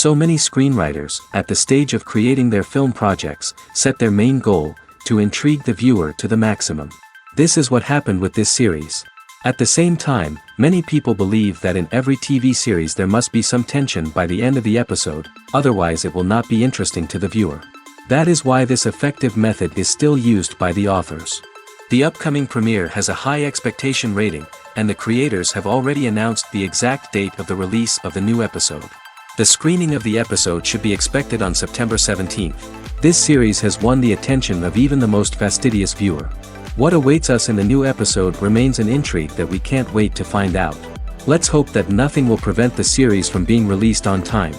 So many screenwriters, at the stage of creating their film projects, set their main goal, to intrigue the viewer to the maximum. This is what happened with this series. At the same time, many people believe that in every TV series there must be some tension by the end of the episode, otherwise it will not be interesting to the viewer. That is why this effective method is still used by the authors. The upcoming premiere has a high expectation rating, and the creators have already announced the exact date of the release of the new episode. The screening of the episode should be expected on September 17th. This series has won the attention of even the most fastidious viewer. What awaits us in the new episode remains an intrigue that we can't wait to find out. Let's hope that nothing will prevent the series from being released on time.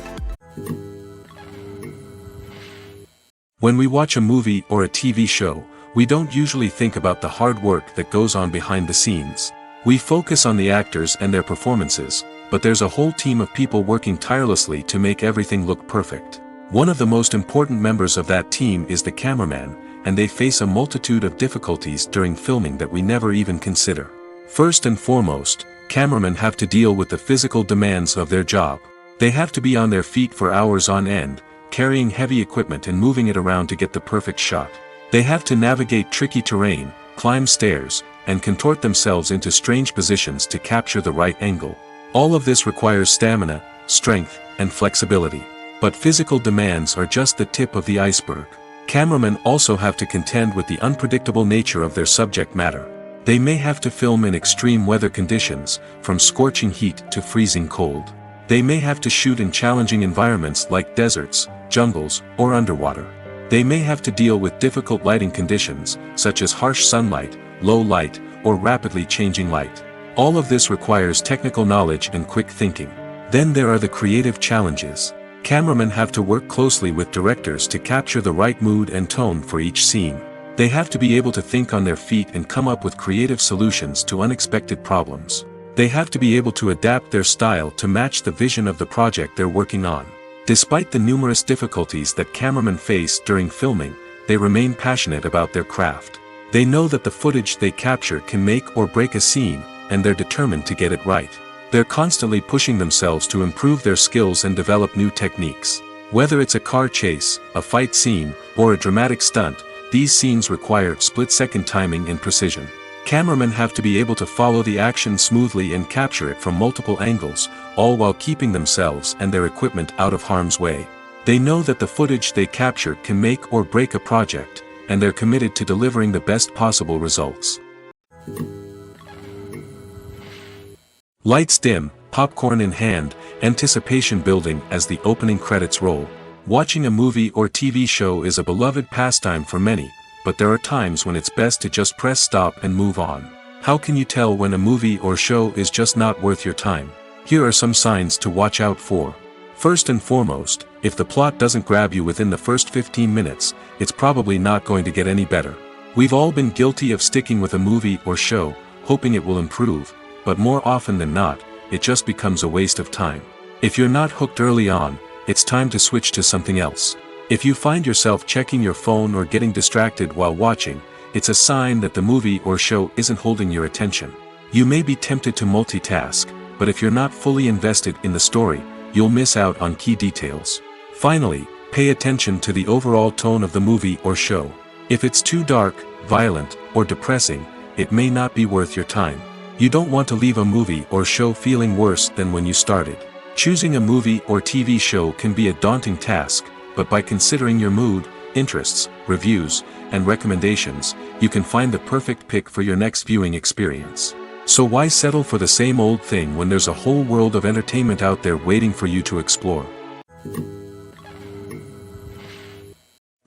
When we watch a movie or a TV show, we don't usually think about the hard work that goes on behind the scenes. We focus on the actors and their performances, but there's a whole team of people working tirelessly to make everything look perfect. One of the most important members of that team is the cameraman, and they face a multitude of difficulties during filming that we never even consider. First and foremost, cameramen have to deal with the physical demands of their job. They have to be on their feet for hours on end, carrying heavy equipment and moving it around to get the perfect shot. They have to navigate tricky terrain, climb stairs, and contort themselves into strange positions to capture the right angle. All of this requires stamina, strength, and flexibility. But physical demands are just the tip of the iceberg. Cameramen also have to contend with the unpredictable nature of their subject matter. They may have to film in extreme weather conditions, from scorching heat to freezing cold. They may have to shoot in challenging environments like deserts, jungles, or underwater. They may have to deal with difficult lighting conditions, such as harsh sunlight, low light, or rapidly changing light. All of this requires technical knowledge and quick thinking. Then there are the creative challenges. Cameramen have to work closely with directors to capture the right mood and tone for each scene. They have to be able to think on their feet and come up with creative solutions to unexpected problems. They have to be able to adapt their style to match the vision of the project they're working on. Despite the numerous difficulties that cameramen face during filming, they remain passionate about their craft. They know that the footage they capture can make or break a scene, and they're determined to get it right. They're constantly pushing themselves to improve their skills and develop new techniques. Whether it's a car chase, a fight scene, or a dramatic stunt, these scenes require split-second timing and precision. Cameramen have to be able to follow the action smoothly and capture it from multiple angles, all while keeping themselves and their equipment out of harm's way. They know that the footage they capture can make or break a project, and they're committed to delivering the best possible results. Lights dim, popcorn in hand, anticipation building as the opening credits roll. Watching a movie or TV show is a beloved pastime for many, but there are times when it's best to just press stop and move on. How can you tell when a movie or show is just not worth your time? Here are some signs to watch out for. First and foremost, if the plot doesn't grab you within the first 15 minutes, it's probably not going to get any better. We've all been guilty of sticking with a movie or show, hoping it will improve, but more often than not, it just becomes a waste of time. If you're not hooked early on, it's time to switch to something else. If you find yourself checking your phone or getting distracted while watching, it's a sign that the movie or show isn't holding your attention. You may be tempted to multitask, but if you're not fully invested in the story, you'll miss out on key details. Finally, pay attention to the overall tone of the movie or show. If it's too dark, violent, or depressing, it may not be worth your time. You don't want to leave a movie or show feeling worse than when you started. Choosing a movie or TV show can be a daunting task, but by considering your mood, interests, reviews, and recommendations, you can find the perfect pick for your next viewing experience. So why settle for the same old thing when there's a whole world of entertainment out there waiting for you to explore?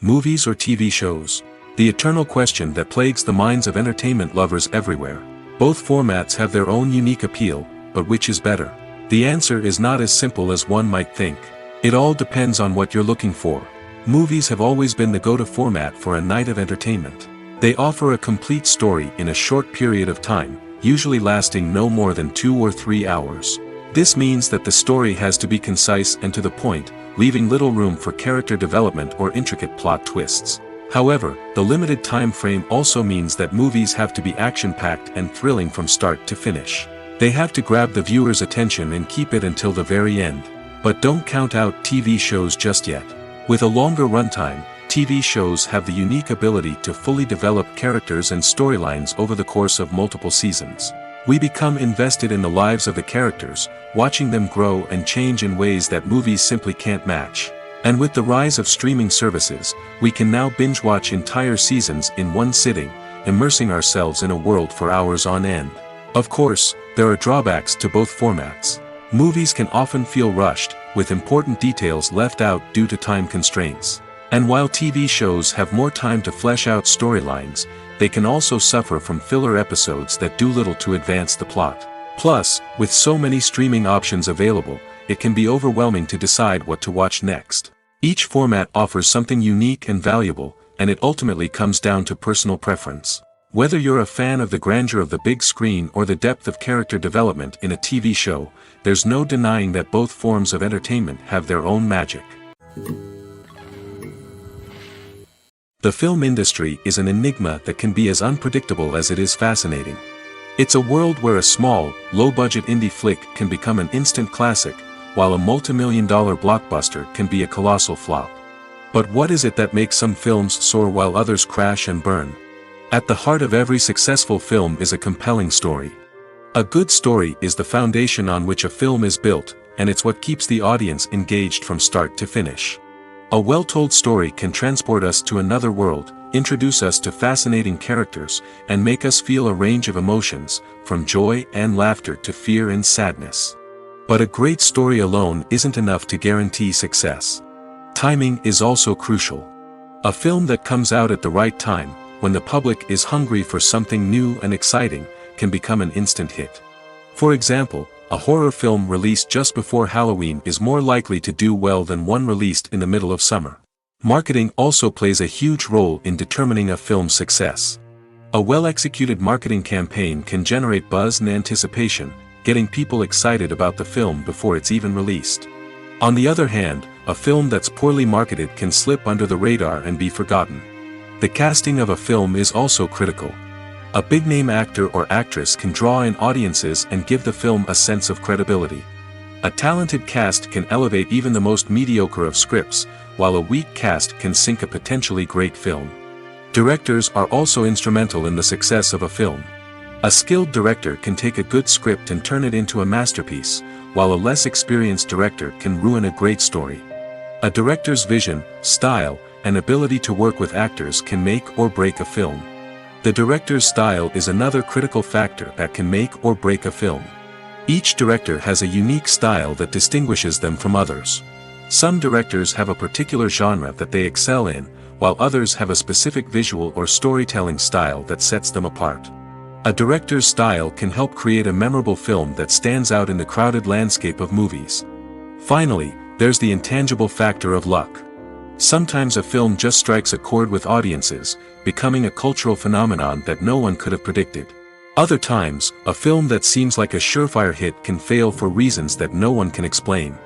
Movies or TV shows? The eternal question that plagues the minds of entertainment lovers everywhere. Both formats have their own unique appeal, but which is better? The answer is not as simple as one might think. It all depends on what you're looking for. Movies have always been the go-to format for a night of entertainment. They offer a complete story in a short period of time, usually lasting no more than 2 or 3 hours. This means that the story has to be concise and to the point, leaving little room for character development or intricate plot twists. However, the limited time frame also means that movies have to be action-packed and thrilling from start to finish. They have to grab the viewer's attention and keep it until the very end. But don't count out TV shows just yet. With a longer runtime, TV shows have the unique ability to fully develop characters and storylines over the course of multiple seasons. We become invested in the lives of the characters, watching them grow and change in ways that movies simply can't match. And with the rise of streaming services, we can now binge-watch entire seasons in one sitting, immersing ourselves in a world for hours on end. Of course, there are drawbacks to both formats. Movies can often feel rushed, with important details left out due to time constraints. And while TV shows have more time to flesh out storylines, they can also suffer from filler episodes that do little to advance the plot. Plus, with so many streaming options available, it can be overwhelming to decide what to watch next. Each format offers something unique and valuable, and it ultimately comes down to personal preference. Whether you're a fan of the grandeur of the big screen or the depth of character development in a TV show, there's no denying that both forms of entertainment have their own magic. The film industry is an enigma that can be as unpredictable as it is fascinating. It's a world where a small, low-budget indie flick can become an instant classic, while a multi-million-dollar blockbuster can be a colossal flop. But what is it that makes some films soar while others crash and burn? At the heart of every successful film is a compelling story. A good story is the foundation on which a film is built, and it's what keeps the audience engaged from start to finish. A well-told story can transport us to another world, introduce us to fascinating characters, and make us feel a range of emotions, from joy and laughter to fear and sadness. But a great story alone isn't enough to guarantee success. Timing is also crucial. A film that comes out at the right time, when the public is hungry for something new and exciting, can become an instant hit. For example, a horror film released just before Halloween is more likely to do well than one released in the middle of summer. Marketing also plays a huge role in determining a film's success. A well-executed marketing campaign can generate buzz and anticipation, getting people excited about the film before it's even released. On the other hand, a film that's poorly marketed can slip under the radar and be forgotten. The casting of a film is also critical. A big-name actor or actress can draw in audiences and give the film a sense of credibility. A talented cast can elevate even the most mediocre of scripts, while a weak cast can sink a potentially great film. Directors are also instrumental in the success of a film. A skilled director can take a good script and turn it into a masterpiece, while a less experienced director can ruin a great story. A director's vision, style, and ability to work with actors can make or break a film. The director's style is another critical factor that can make or break a film. Each director has a unique style that distinguishes them from others. Some directors have a particular genre that they excel in, while others have a specific visual or storytelling style that sets them apart. A director's style can help create a memorable film that stands out in the crowded landscape of movies. Finally, there's the intangible factor of luck. Sometimes a film just strikes a chord with audiences, becoming a cultural phenomenon that no one could have predicted. Other times, a film that seems like a surefire hit can fail for reasons that no one can explain.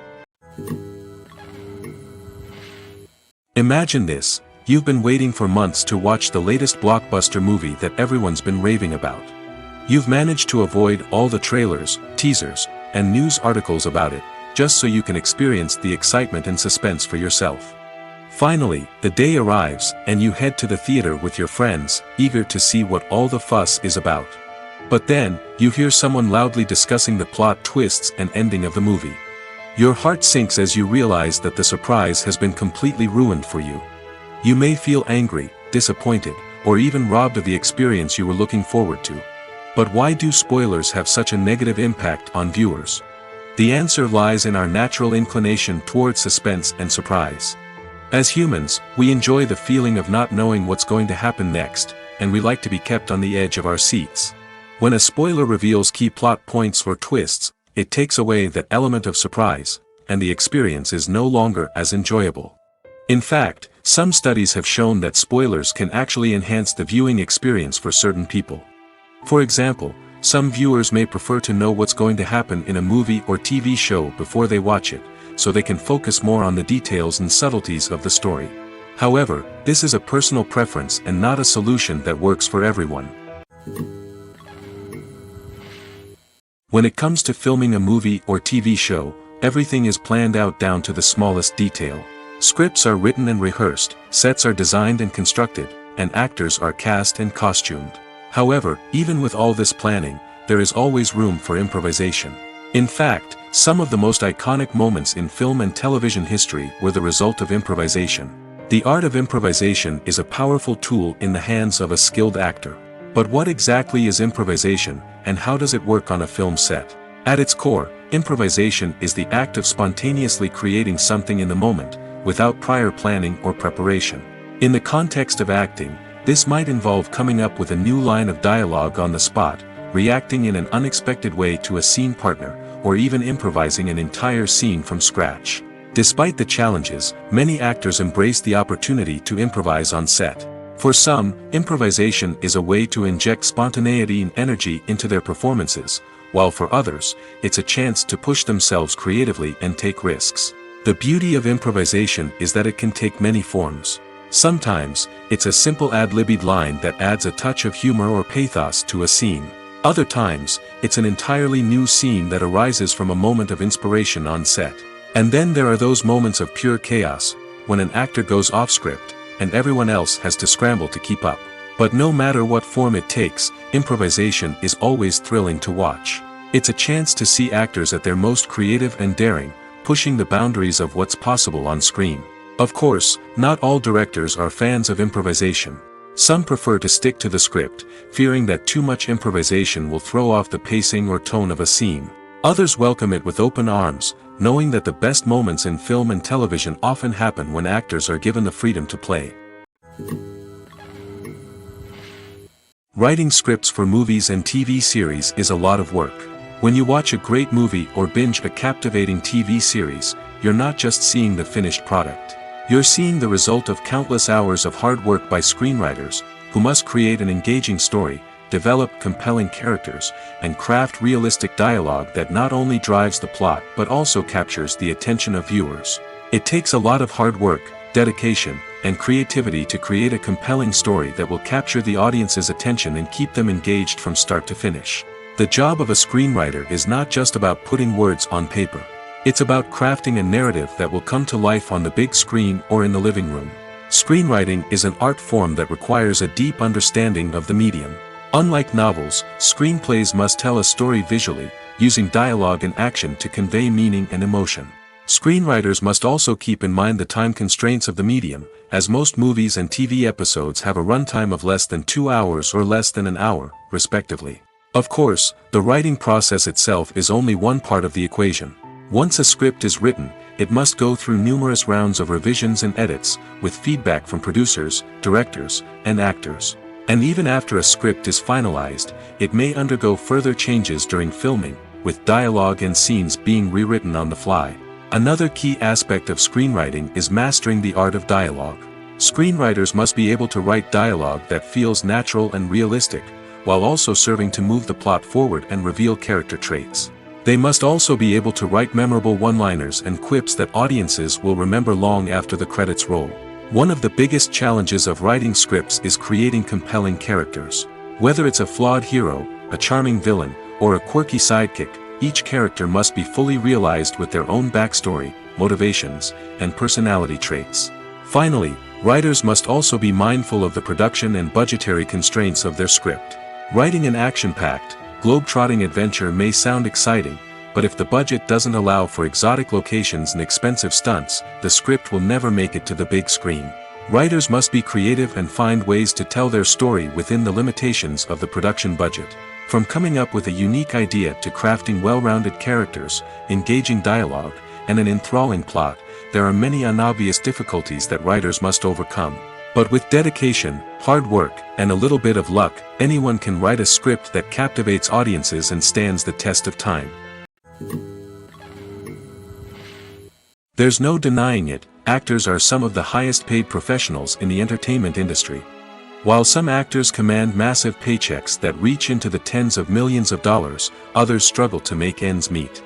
Imagine this: you've been waiting for months to watch the latest blockbuster movie that everyone's been raving about. You've managed to avoid all the trailers, teasers, and news articles about it, just so you can experience the excitement and suspense for yourself. Finally, the day arrives, and you head to the theater with your friends, eager to see what all the fuss is about. But then, you hear someone loudly discussing the plot twists and ending of the movie. Your heart sinks as you realize that the surprise has been completely ruined for you. You may feel angry, disappointed, or even robbed of the experience you were looking forward to. But why do spoilers have such a negative impact on viewers? The answer lies in our natural inclination toward suspense and surprise. As humans, we enjoy the feeling of not knowing what's going to happen next, and we like to be kept on the edge of our seats. When a spoiler reveals key plot points or twists, it takes away that element of surprise, and the experience is no longer as enjoyable. In fact, some studies have shown that spoilers can actually enhance the viewing experience for certain people. For example, some viewers may prefer to know what's going to happen in a movie or TV show before they watch it, so they can focus more on the details and subtleties of the story. However, this is a personal preference and not a solution that works for everyone. When it comes to filming a movie or TV show, everything is planned out down to the smallest detail. Scripts are written and rehearsed, sets are designed and constructed, and actors are cast and costumed. However, even with all this planning, there is always room for improvisation. In fact, some of the most iconic moments in film and television history were the result of improvisation. The art of improvisation is a powerful tool in the hands of a skilled actor. But what exactly is improvisation, and how does it work on a film set? At its core, improvisation is the act of spontaneously creating something in the moment, without prior planning or preparation. In the context of acting, this might involve coming up with a new line of dialogue on the spot, reacting in an unexpected way to a scene partner, or even improvising an entire scene from scratch. Despite the challenges, many actors embrace the opportunity to improvise on set. For some, improvisation is a way to inject spontaneity and energy into their performances, while for others, it's a chance to push themselves creatively and take risks. The beauty of improvisation is that it can take many forms. Sometimes, it's a simple ad-libbed line that adds a touch of humor or pathos to a scene. Other times, it's an entirely new scene that arises from a moment of inspiration on set. And then there are those moments of pure chaos, when an actor goes off script, and everyone else has to scramble to keep up. But no matter what form it takes, improvisation is always thrilling to watch. It's a chance to see actors at their most creative and daring, pushing the boundaries of what's possible on screen. Of course, not all directors are fans of improvisation. Some prefer to stick to the script, fearing that too much improvisation will throw off the pacing or tone of a scene. Others welcome it with open arms, knowing that the best moments in film and television often happen when actors are given the freedom to play. Writing scripts for movies and TV series is a lot of work. When you watch a great movie or binge a captivating TV series, you're not just seeing the finished product. You're seeing the result of countless hours of hard work by screenwriters, who must create an engaging story, develop compelling characters, and craft realistic dialogue that not only drives the plot but also captures the attention of viewers. It takes a lot of hard work, dedication, and creativity to create a compelling story that will capture the audience's attention and keep them engaged from start to finish. The job of a screenwriter is not just about putting words on paper. It's about crafting a narrative that will come to life on the big screen or in the living room. Screenwriting is an art form that requires a deep understanding of the medium. Unlike novels, screenplays must tell a story visually, using dialogue and action to convey meaning and emotion. Screenwriters must also keep in mind the time constraints of the medium, as most movies and TV episodes have a runtime of less than 2 hours or less than an hour, respectively. Of course, the writing process itself is only one part of the equation. Once a script is written, it must go through numerous rounds of revisions and edits, with feedback from producers, directors, and actors. And even after a script is finalized, it may undergo further changes during filming, with dialogue and scenes being rewritten on the fly. Another key aspect of screenwriting is mastering the art of dialogue. Screenwriters must be able to write dialogue that feels natural and realistic, while also serving to move the plot forward and reveal character traits. They must also be able to write memorable one-liners and quips that audiences will remember long after the credits roll. One of the biggest challenges of writing scripts is creating compelling characters. Whether it's a flawed hero, a charming villain, or a quirky sidekick, each character must be fully realized with their own backstory, motivations, and personality traits. Finally, writers must also be mindful of the production and budgetary constraints of their script. Writing an action-packed, globe-trotting adventure may sound exciting, but if the budget doesn't allow for exotic locations and expensive stunts, the script will never make it to the big screen. Writers must be creative and find ways to tell their story within the limitations of the production budget. From coming up with a unique idea to crafting well-rounded characters, engaging dialogue, and an enthralling plot, there are many unobvious difficulties that writers must overcome. But with dedication, hard work, and a little bit of luck, anyone can write a script that captivates audiences and stands the test of time. There's no denying it, actors are some of the highest paid professionals in the entertainment industry. While some actors command massive paychecks that reach into the tens of millions of dollars, others struggle to make ends meet.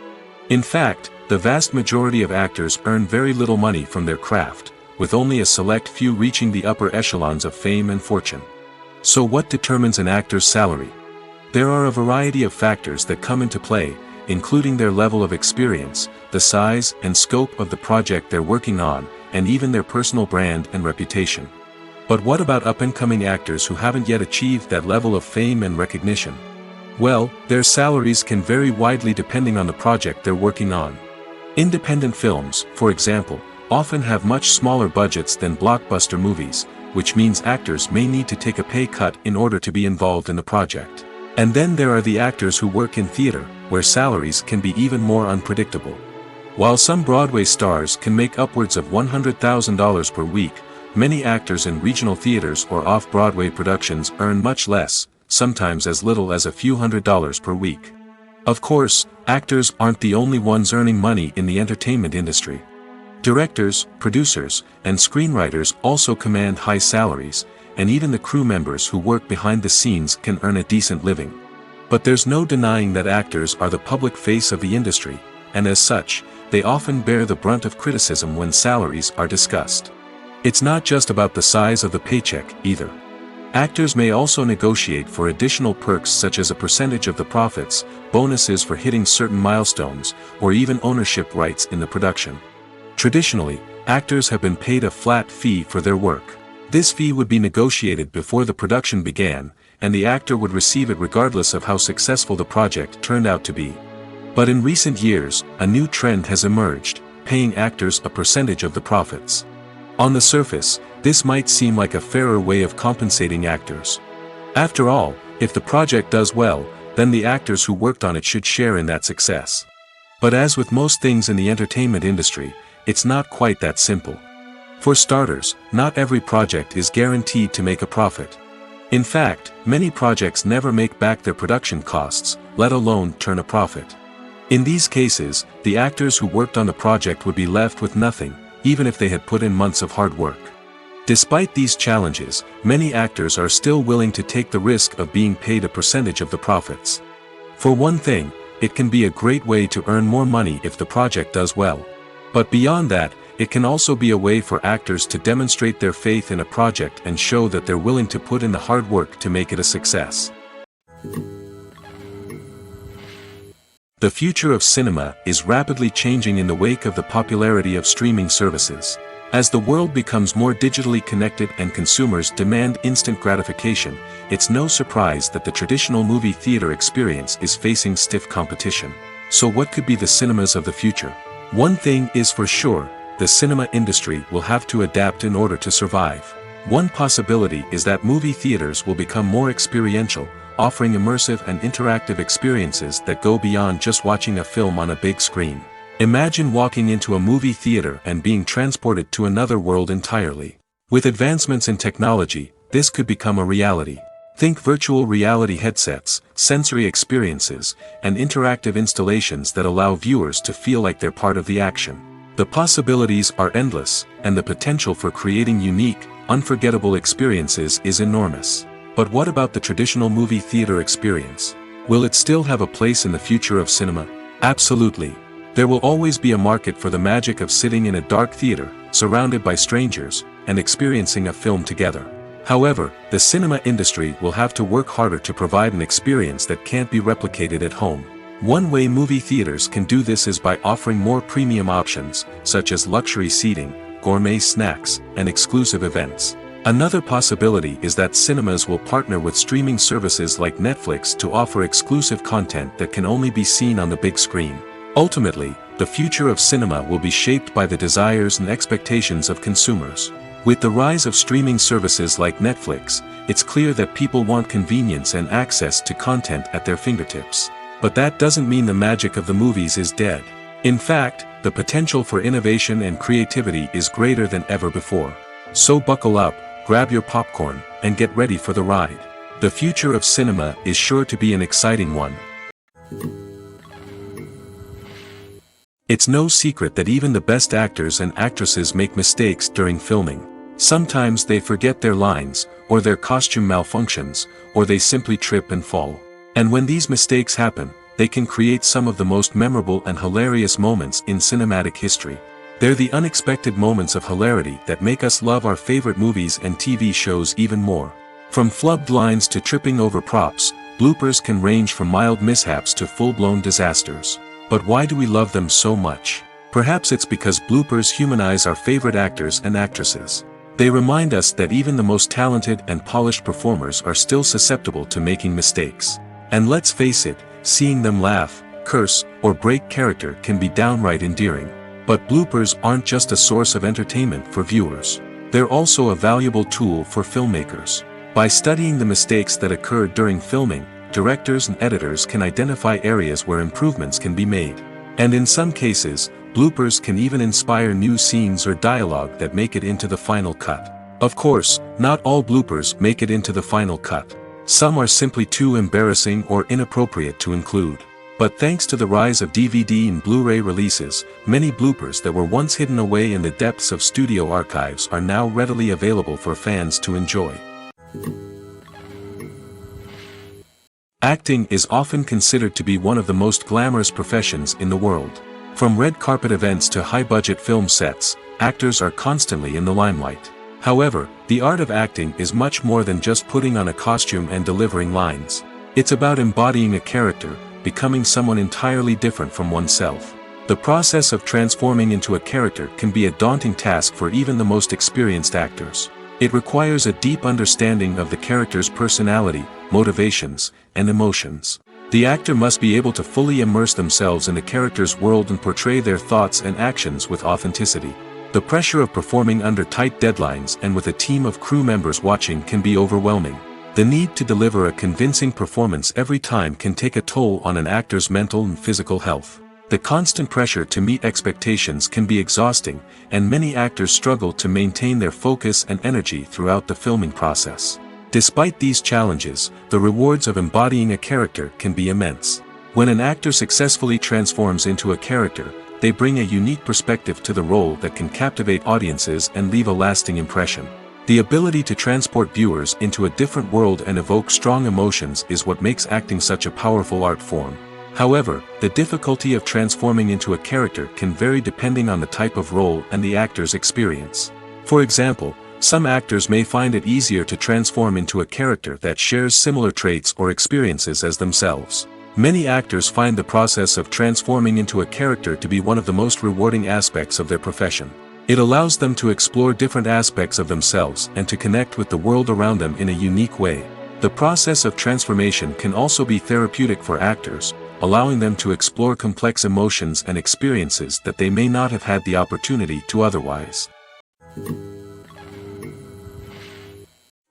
In fact, the vast majority of actors earn very little money from their craft, with only a select few reaching the upper echelons of fame and fortune. So what determines an actor's salary? There are a variety of factors that come into play, including their level of experience, the size and scope of the project they're working on, and even their personal brand and reputation. But what about up-and-coming actors who haven't yet achieved that level of fame and recognition? Well, their salaries can vary widely depending on the project they're working on. Independent films, for example, often have much smaller budgets than blockbuster movies, which means actors may need to take a pay cut in order to be involved in the project. And then there are the actors who work in theater, where salaries can be even more unpredictable. While some Broadway stars can make upwards of $100,000 per week, many actors in regional theaters or off-Broadway productions earn much less, sometimes as little as a few $100s per week. Of course, actors aren't the only ones earning money in the entertainment industry. Directors, producers, and screenwriters also command high salaries, and even the crew members who work behind the scenes can earn a decent living. But there's no denying that actors are the public face of the industry, and as such, they often bear the brunt of criticism when salaries are discussed. It's not just about the size of the paycheck, either. Actors may also negotiate for additional perks such as a percentage of the profits, bonuses for hitting certain milestones, or even ownership rights in the production. Traditionally, actors have been paid a flat fee for their work. This fee would be negotiated before the production began, and the actor would receive it regardless of how successful the project turned out to be. But in recent years, a new trend has emerged, paying actors a percentage of the profits. On the surface, this might seem like a fairer way of compensating actors. After all, if the project does well, then the actors who worked on it should share in that success. But as with most things in the entertainment industry, it's not quite that simple. For starters, not every project is guaranteed to make a profit. In fact, many projects never make back their production costs, let alone turn a profit. In these cases, the actors who worked on the project would be left with nothing, even if they had put in months of hard work. Despite these challenges, many actors are still willing to take the risk of being paid a percentage of the profits. For one thing, it can be a great way to earn more money if the project does well. But beyond that, it can also be a way for actors to demonstrate their faith in a project and show that they're willing to put in the hard work to make it a success. The future of cinema is rapidly changing in the wake of the popularity of streaming services. As the world becomes more digitally connected and consumers demand instant gratification, it's no surprise that the traditional movie theater experience is facing stiff competition. So what could be the cinemas of the future? One thing is for sure, the cinema industry will have to adapt in order to survive. One possibility is that movie theaters will become more experiential, offering immersive and interactive experiences that go beyond just watching a film on a big screen. Imagine walking into a movie theater and being transported to another world entirely. With advancements in technology, this could become a reality. Think virtual reality headsets, sensory experiences, and interactive installations that allow viewers to feel like they're part of the action. The possibilities are endless, and the potential for creating unique, unforgettable experiences is enormous. But what about the traditional movie theater experience? Will it still have a place in the future of cinema? Absolutely. There will always be a market for the magic of sitting in a dark theater, surrounded by strangers, and experiencing a film together. However, the cinema industry will have to work harder to provide an experience that can't be replicated at home. One way movie theaters can do this is by offering more premium options, such as luxury seating, gourmet snacks, and exclusive events. Another possibility is that cinemas will partner with streaming services like Netflix to offer exclusive content that can only be seen on the big screen. Ultimately, the future of cinema will be shaped by the desires and expectations of consumers. With the rise of streaming services like Netflix, it's clear that people want convenience and access to content at their fingertips. But that doesn't mean the magic of the movies is dead. In fact, the potential for innovation and creativity is greater than ever before. So buckle up, grab your popcorn, and get ready for the ride. The future of cinema is sure to be an exciting one. It's no secret that even the best actors and actresses make mistakes during filming. Sometimes they forget their lines, or their costume malfunctions, or they simply trip and fall. And when these mistakes happen, they can create some of the most memorable and hilarious moments in cinematic history. They're the unexpected moments of hilarity that make us love our favorite movies and TV shows even more. From flubbed lines to tripping over props, bloopers can range from mild mishaps to full-blown disasters. But why do we love them so much? Perhaps it's because bloopers humanize our favorite actors and actresses. They remind us that even the most talented and polished performers are still susceptible to making mistakes. And let's face it, seeing them laugh, curse, or break character can be downright endearing. But bloopers aren't just a source of entertainment for viewers. They're also a valuable tool for filmmakers. By studying the mistakes that occurred during filming, directors and editors can identify areas where improvements can be made. And in some cases, bloopers can even inspire new scenes or dialogue that make it into the final cut. Of course, not all bloopers make it into the final cut. Some are simply too embarrassing or inappropriate to include. But thanks to the rise of DVD and Blu-ray releases, many bloopers that were once hidden away in the depths of studio archives are now readily available for fans to enjoy. Acting is often considered to be one of the most glamorous professions in the world. From red carpet events to high-budget film sets, actors are constantly in the limelight. However, the art of acting is much more than just putting on a costume and delivering lines. It's about embodying a character, becoming someone entirely different from oneself. The process of transforming into a character can be a daunting task for even the most experienced actors. It requires a deep understanding of the character's personality, motivations, and emotions. The actor must be able to fully immerse themselves in the character's world and portray their thoughts and actions with authenticity. The pressure of performing under tight deadlines and with a team of crew members watching can be overwhelming. The need to deliver a convincing performance every time can take a toll on an actor's mental and physical health. The constant pressure to meet expectations can be exhausting, and many actors struggle to maintain their focus and energy throughout the filming process. Despite these challenges, the rewards of embodying a character can be immense. When an actor successfully transforms into a character, they bring a unique perspective to the role that can captivate audiences and leave a lasting impression. The ability to transport viewers into a different world and evoke strong emotions is what makes acting such a powerful art form. However, the difficulty of transforming into a character can vary depending on the type of role and the actor's experience. For example, some actors may find it easier to transform into a character that shares similar traits or experiences as themselves. Many actors find the process of transforming into a character to be one of the most rewarding aspects of their profession. It allows them to explore different aspects of themselves and to connect with the world around them in a unique way. The process of transformation can also be therapeutic for actors, allowing them to explore complex emotions and experiences that they may not have had the opportunity to otherwise.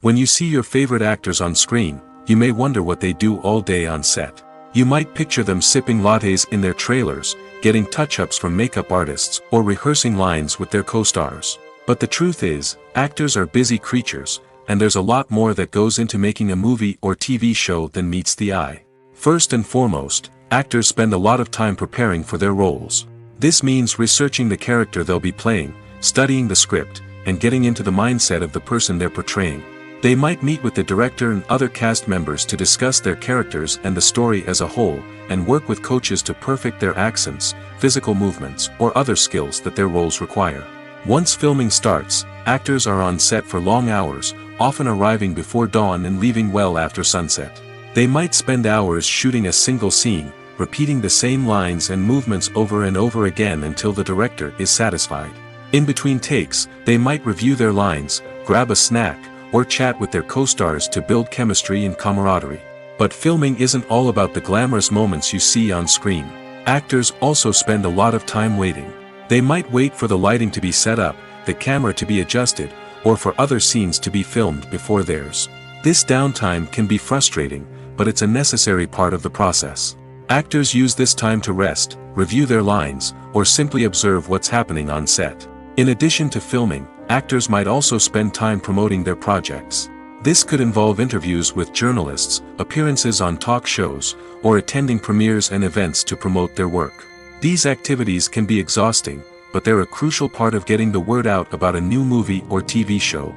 When you see your favorite actors on screen, you may wonder what they do all day on set. You might picture them sipping lattes in their trailers, getting touch-ups from makeup artists, or rehearsing lines with their co-stars. But the truth is, actors are busy creatures, and there's a lot more that goes into making a movie or TV show than meets the eye. First and foremost, actors spend a lot of time preparing for their roles. This means researching the character they'll be playing, studying the script, and getting into the mindset of the person they're portraying. They might meet with the director and other cast members to discuss their characters and the story as a whole, and work with coaches to perfect their accents, physical movements, or other skills that their roles require. Once filming starts, actors are on set for long hours, often arriving before dawn and leaving well after sunset. They might spend hours shooting a single scene, repeating the same lines and movements over and over again until the director is satisfied. In between takes, they might review their lines, grab a snack, or chat with their co-stars to build chemistry and camaraderie. But filming isn't all about the glamorous moments you see on screen. Actors also spend a lot of time waiting. They might wait for the lighting to be set up, the camera to be adjusted, or for other scenes to be filmed before theirs. This downtime can be frustrating, but it's a necessary part of the process. Actors use this time to rest, review their lines, or simply observe what's happening on set. In addition to filming, actors might also spend time promoting their projects. This could involve interviews with journalists, appearances on talk shows, or attending premieres and events to promote their work. These activities can be exhausting, but they're a crucial part of getting the word out about a new movie or TV show.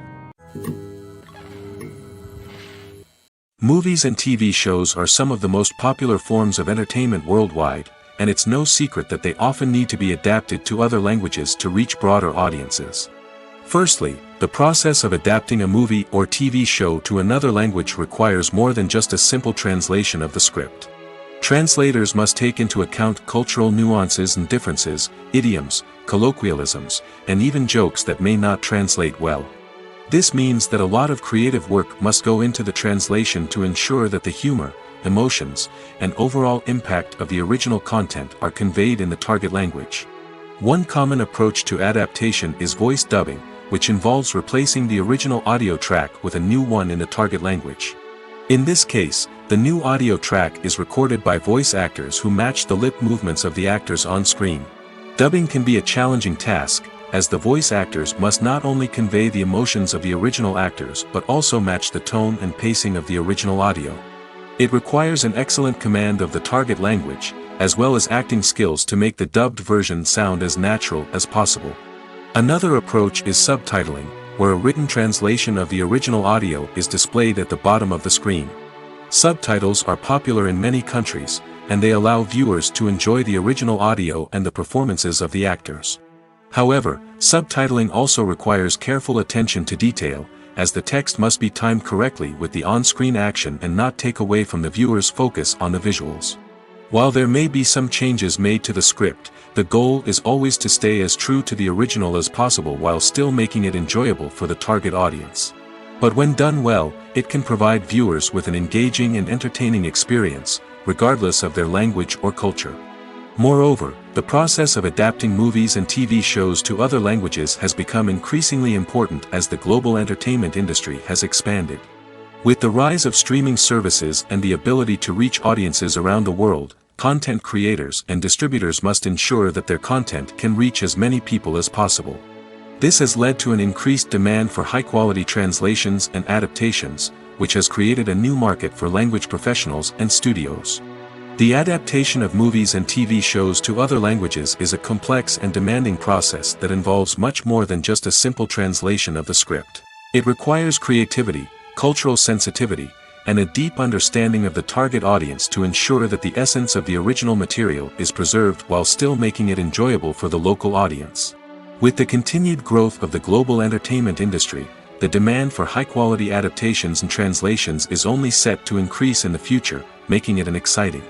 Movies and TV shows are some of the most popular forms of entertainment worldwide, and it's no secret that they often need to be adapted to other languages to reach broader audiences. Firstly, the process of adapting a movie or TV show to another language requires more than just a simple translation of the script. Translators must take into account cultural nuances and differences, idioms, colloquialisms, and even jokes that may not translate well. This means that a lot of creative work must go into the translation to ensure that the humor, emotions, and overall impact of the original content are conveyed in the target language. One common approach to adaptation is voice dubbing, which involves replacing the original audio track with a new one in the target language. In this case, the new audio track is recorded by voice actors who match the lip movements of the actors on screen. Dubbing can be a challenging task, as the voice actors must not only convey the emotions of the original actors but also match the tone and pacing of the original audio. It requires an excellent command of the target language, as well as acting skills to make the dubbed version sound as natural as possible. Another approach is subtitling, where a written translation of the original audio is displayed at the bottom of the screen. Subtitles are popular in many countries, and they allow viewers to enjoy the original audio and the performances of the actors. However, subtitling also requires careful attention to detail, as the text must be timed correctly with the on-screen action and not take away from the viewer's focus on the visuals. While there may be some changes made to the script, the goal is always to stay as true to the original as possible while still making it enjoyable for the target audience. But when done well, it can provide viewers with an engaging and entertaining experience, regardless of their language or culture. Moreover, the process of adapting movies and TV shows to other languages has become increasingly important as the global entertainment industry has expanded. With the rise of streaming services and the ability to reach audiences around the world, content creators and distributors must ensure that their content can reach as many people as possible. This has led to an increased demand for high-quality translations and adaptations, which has created a new market for language professionals and studios. The adaptation of movies and TV shows to other languages is a complex and demanding process that involves much more than just a simple translation of the script. It requires creativity, cultural sensitivity, and a deep understanding of the target audience to ensure that the essence of the original material is preserved while still making it enjoyable for the local audience. With the continued growth of the global entertainment industry, the demand for high-quality adaptations and translations is only set to increase in the future, making it an exciting.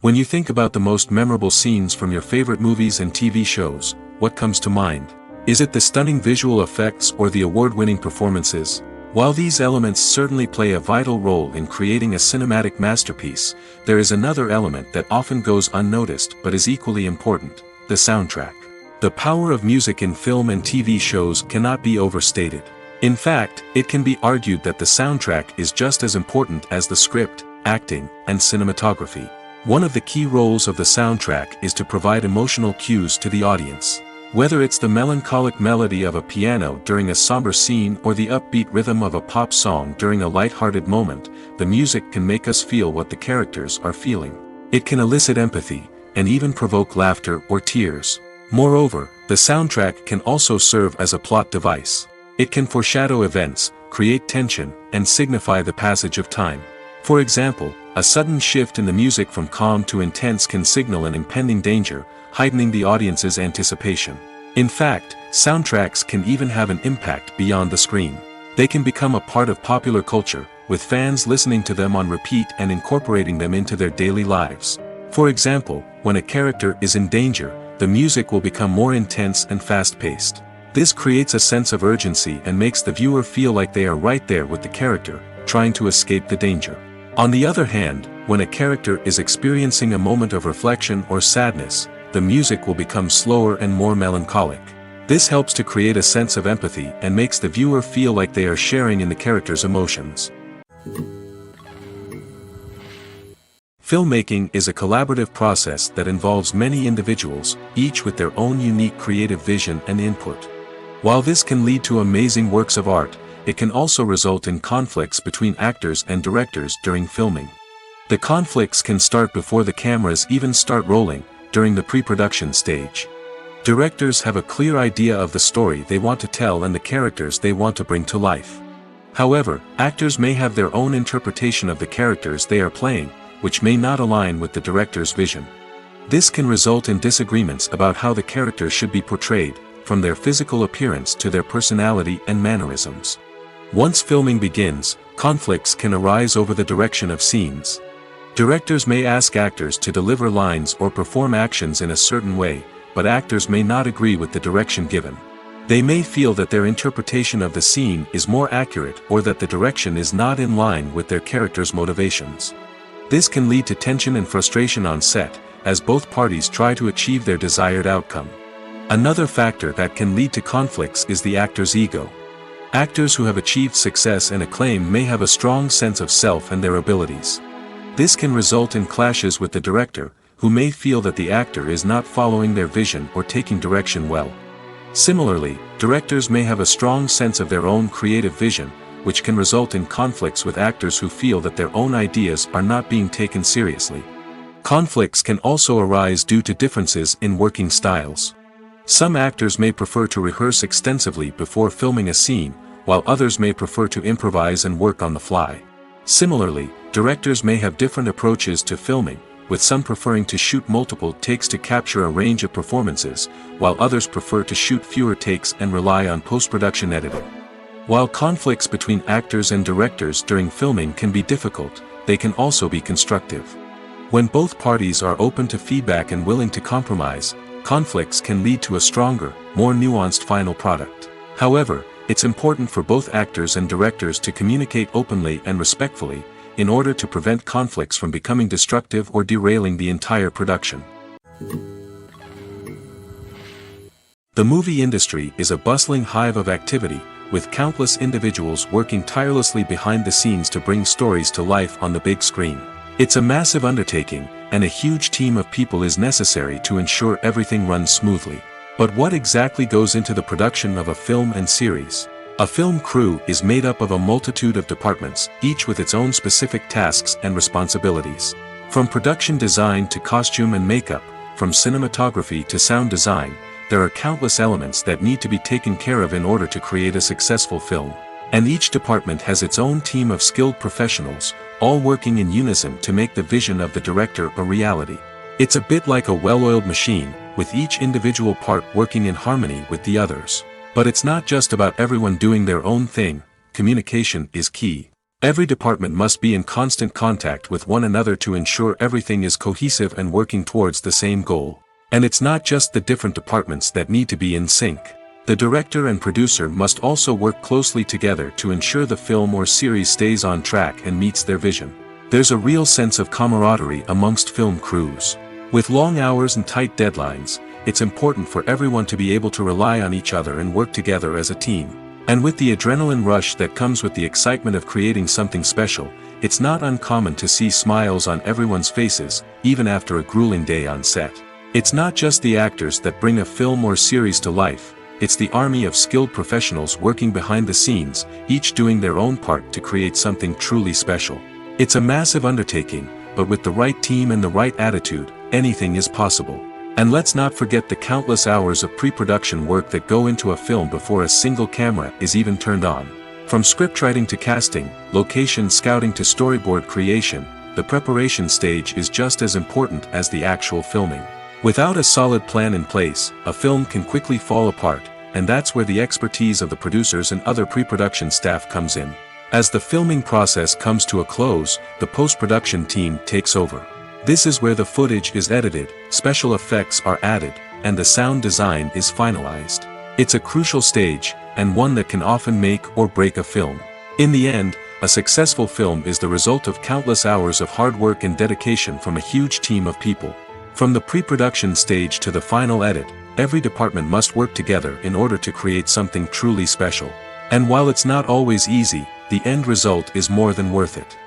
When you think about the most memorable scenes from your favorite movies and TV shows, what comes to mind? Is it the stunning visual effects or the award-winning performances? While these elements certainly play a vital role in creating a cinematic masterpiece, there is another element that often goes unnoticed but is equally important: the soundtrack. The power of music in film and TV shows cannot be overstated. In fact, it can be argued that the soundtrack is just as important as the script, acting, and cinematography. One of the key roles of the soundtrack is to provide emotional cues to the audience. Whether it's the melancholic melody of a piano during a somber scene or the upbeat rhythm of a pop song during a light-hearted moment, the music can make us feel what the characters are feeling. It can elicit empathy, and even provoke laughter or tears. Moreover, the soundtrack can also serve as a plot device. It can foreshadow events, create tension, and signify the passage of time. For example, a sudden shift in the music from calm to intense can signal an impending danger, heightening the audience's anticipation. In fact, soundtracks can even have an impact beyond the screen. They can become a part of popular culture, with fans listening to them on repeat and incorporating them into their daily lives. For example, when a character is in danger, the music will become more intense and fast-paced. This creates a sense of urgency and makes the viewer feel like they are right there with the character, trying to escape the danger. On the other hand, when a character is experiencing a moment of reflection or sadness, the music will become slower and more melancholic. This helps to create a sense of empathy and makes the viewer feel like they are sharing in the character's emotions. Filmmaking is a collaborative process that involves many individuals, each with their own unique creative vision and input. While this can lead to amazing works of art, it can also result in conflicts between actors and directors during filming. The conflicts can start before the cameras even start rolling, during the pre-production stage. Directors have a clear idea of the story they want to tell and the characters they want to bring to life. However, actors may have their own interpretation of the characters they are playing, which may not align with the director's vision. This can result in disagreements about how the characters should be portrayed, from their physical appearance to their personality and mannerisms. Once filming begins, conflicts can arise over the direction of scenes. Directors may ask actors to deliver lines or perform actions in a certain way, but actors may not agree with the direction given. They may feel that their interpretation of the scene is more accurate or that the direction is not in line with their characters' motivations. This can lead to tension and frustration on set, as both parties try to achieve their desired outcome. Another factor that can lead to conflicts is the actor's ego. Actors who have achieved success and acclaim may have a strong sense of self and their abilities. This can result in clashes with the director, who may feel that the actor is not following their vision or taking direction well. Similarly, directors may have a strong sense of their own creative vision, which can result in conflicts with actors who feel that their own ideas are not being taken seriously. Conflicts can also arise due to differences in working styles. Some actors may prefer to rehearse extensively before filming a scene, while others may prefer to improvise and work on the fly. Similarly, directors may have different approaches to filming, with some preferring to shoot multiple takes to capture a range of performances, while others prefer to shoot fewer takes and rely on post-production editing. While conflicts between actors and directors during filming can be difficult, they can also be constructive. When both parties are open to feedback and willing to compromise, conflicts can lead to a stronger, more nuanced final product. However, it's important for both actors and directors to communicate openly and respectfully, in order to prevent conflicts from becoming destructive or derailing the entire production. The movie industry is a bustling hive of activity, with countless individuals working tirelessly behind the scenes to bring stories to life on the big screen. It's a massive undertaking, and a huge team of people is necessary to ensure everything runs smoothly. But what exactly goes into the production of a film and series? A film crew is made up of a multitude of departments, each with its own specific tasks and responsibilities. From production design to costume and makeup, from cinematography to sound design, there are countless elements that need to be taken care of in order to create a successful film. And each department has its own team of skilled professionals, all working in unison to make the vision of the director a reality. It's a bit like a well-oiled machine, with each individual part working in harmony with the others. But it's not just about everyone doing their own thing. Communication is key. Every department must be in constant contact with one another to ensure everything is cohesive and working towards the same goal. And it's not just the different departments that need to be in sync. The director and producer must also work closely together to ensure the film or series stays on track and meets their vision. There's a real sense of camaraderie amongst film crews. With long hours and tight deadlines, it's important for everyone to be able to rely on each other and work together as a team. And with the adrenaline rush that comes with the excitement of creating something special, it's not uncommon to see smiles on everyone's faces, even after a grueling day on set. It's not just the actors that bring a film or series to life. It's the army of skilled professionals working behind the scenes, each doing their own part to create something truly special. It's a massive undertaking, but with the right team and the right attitude, anything is possible. And let's not forget the countless hours of pre-production work that go into a film before a single camera is even turned on. From scriptwriting to casting, location scouting to storyboard creation, the preparation stage is just as important as the actual filming. Without a solid plan in place, a film can quickly fall apart, and that's where the expertise of the producers and other pre-production staff comes in. As the filming process comes to a close, the post-production team takes over. This is where the footage is edited, special effects are added, and the sound design is finalized. It's a crucial stage, and one that can often make or break a film. In the end, a successful film is the result of countless hours of hard work and dedication from a huge team of people. From the pre-production stage to the final edit, every department must work together in order to create something truly special. And while it's not always easy, the end result is more than worth it.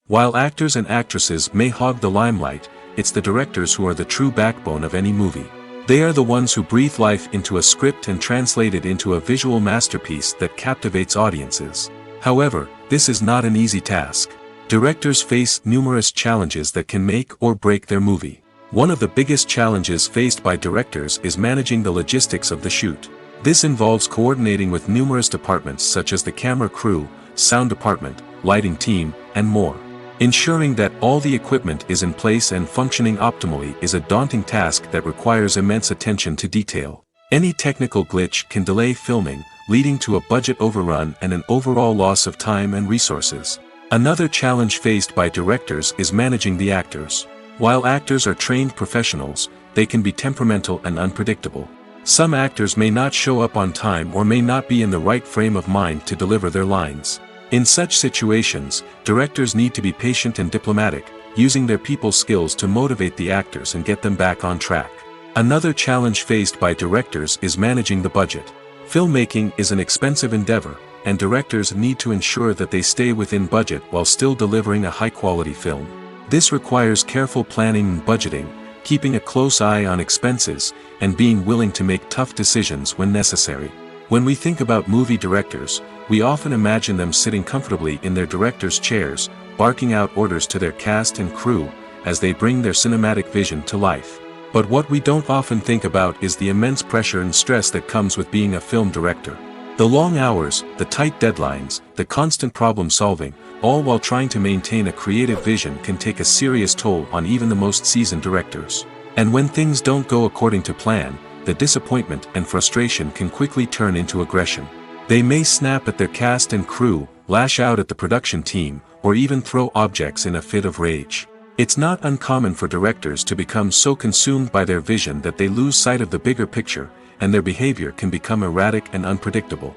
While actors and actresses may hog the limelight, it's the directors who are the true backbone of any movie. They are the ones who breathe life into a script and translate it into a visual masterpiece that captivates audiences. However, this is not an easy task. Directors face numerous challenges that can make or break their movie. One of the biggest challenges faced by directors is managing the logistics of the shoot. This involves coordinating with numerous departments such as the camera crew, sound department, lighting team, and more. Ensuring that all the equipment is in place and functioning optimally is a daunting task that requires immense attention to detail. Any technical glitch can delay filming, leading to a budget overrun and an overall loss of time and resources. Another challenge faced by directors is managing the actors. While actors are trained professionals, they can be temperamental and unpredictable. Some actors may not show up on time or may not be in the right frame of mind to deliver their lines. In such situations, directors need to be patient and diplomatic, using their people skills to motivate the actors and get them back on track. Another challenge faced by directors is managing the budget. Filmmaking is an expensive endeavor, and directors need to ensure that they stay within budget while still delivering a high-quality film. This requires careful planning and budgeting, keeping a close eye on expenses, and being willing to make tough decisions when necessary. When we think about movie directors, we often imagine them sitting comfortably in their director's chairs, barking out orders to their cast and crew, as they bring their cinematic vision to life. But what we don't often think about is the immense pressure and stress that comes with being a film director. The long hours, the tight deadlines, the constant problem solving, all while trying to maintain a creative vision can take a serious toll on even the most seasoned directors. And when things don't go according to plan, the disappointment and frustration can quickly turn into aggression. They may snap at their cast and crew, lash out at the production team, or even throw objects in a fit of rage. It's not uncommon for directors to become so consumed by their vision that they lose sight of the bigger picture, and their behavior can become erratic and unpredictable.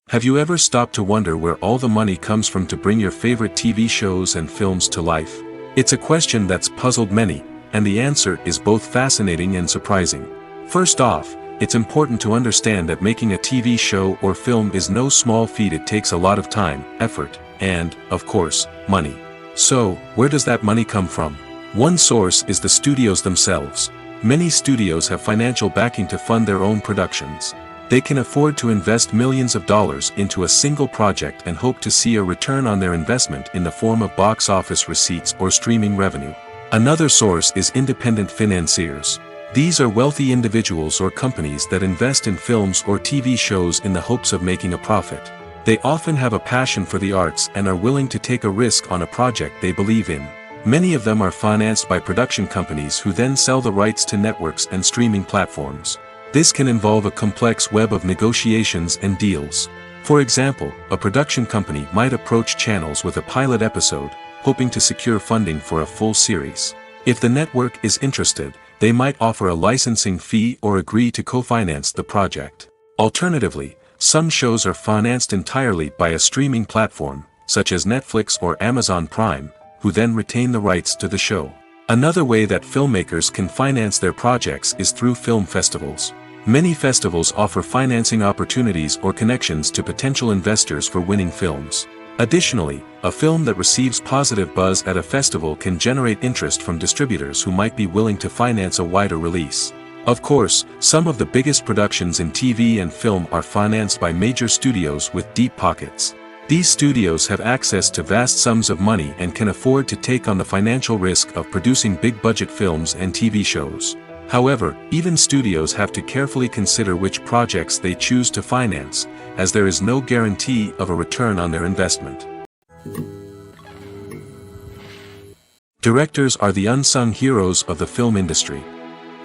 Have you ever stopped to wonder where all the money comes from to bring your favorite TV shows and films to life? It's a question that's puzzled many, and the answer is both fascinating and surprising. First off, it's important to understand that making a TV show or film is no small feat. It takes a lot of time, effort, and, of course, money. So, where does that money come from? One source is the studios themselves. Many studios have financial backing to fund their own productions. They can afford to invest millions of dollars into a single project and hope to see a return on their investment in the form of box office receipts or streaming revenue. Another source is independent financiers. These are wealthy individuals or companies that invest in films or TV shows in the hopes of making a profit. They often have a passion for the arts and are willing to take a risk on a project they believe in. Many of them are financed by production companies who then sell the rights to networks and streaming platforms. This can involve a complex web of negotiations and deals. For example, a production company might approach channels with a pilot episode, hoping to secure funding for a full series. If the network is interested, they might offer a licensing fee or agree to co-finance the project. Alternatively, some shows are financed entirely by a streaming platform, such as Netflix or Amazon Prime, who then retain the rights to the show. Another way that filmmakers can finance their projects is through film festivals. Many festivals offer financing opportunities or connections to potential investors for winning films. Additionally, a film that receives positive buzz at a festival can generate interest from distributors who might be willing to finance a wider release. Of course, some of the biggest productions in TV and film are financed by major studios with deep pockets. These studios have access to vast sums of money and can afford to take on the financial risk of producing big-budget films and TV shows. However, even studios have to carefully consider which projects they choose to finance, as there is no guarantee of a return on their investment. Directors are the unsung heroes of the film industry.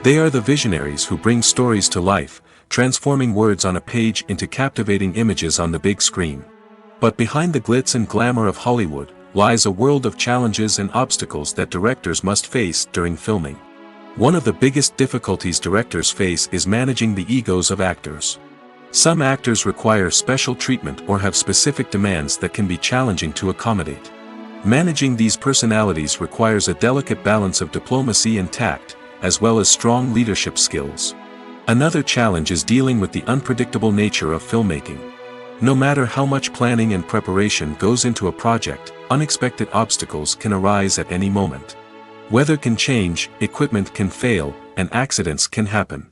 They are the visionaries who bring stories to life, transforming words on a page into captivating images on the big screen. But behind the glitz and glamour of Hollywood lies a world of challenges and obstacles that directors must face during filming. One of the biggest difficulties directors face is managing the egos of actors. Some actors require special treatment or have specific demands that can be challenging to accommodate. Managing these personalities requires a delicate balance of diplomacy and tact, as well as strong leadership skills. Another challenge is dealing with the unpredictable nature of filmmaking. No matter how much planning and preparation goes into a project, unexpected obstacles can arise at any moment. Weather can change, equipment can fail, and accidents can happen.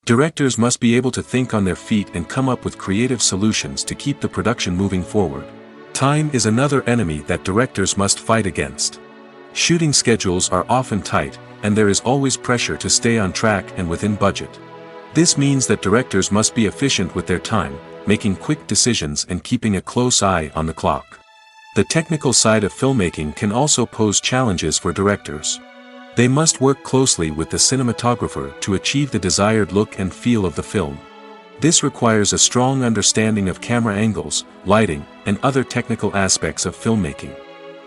Directors must be able to think on their feet and come up with creative solutions to keep the production moving forward. Time is another enemy that directors must fight against. Shooting schedules are often tight, and there is always pressure to stay on track and within budget. This means that directors must be efficient with their time, making quick decisions and keeping a close eye on the clock. The technical side of filmmaking can also pose challenges for directors. They must work closely with the cinematographer to achieve the desired look and feel of the film. This requires a strong understanding of camera angles, lighting, and other technical aspects of filmmaking.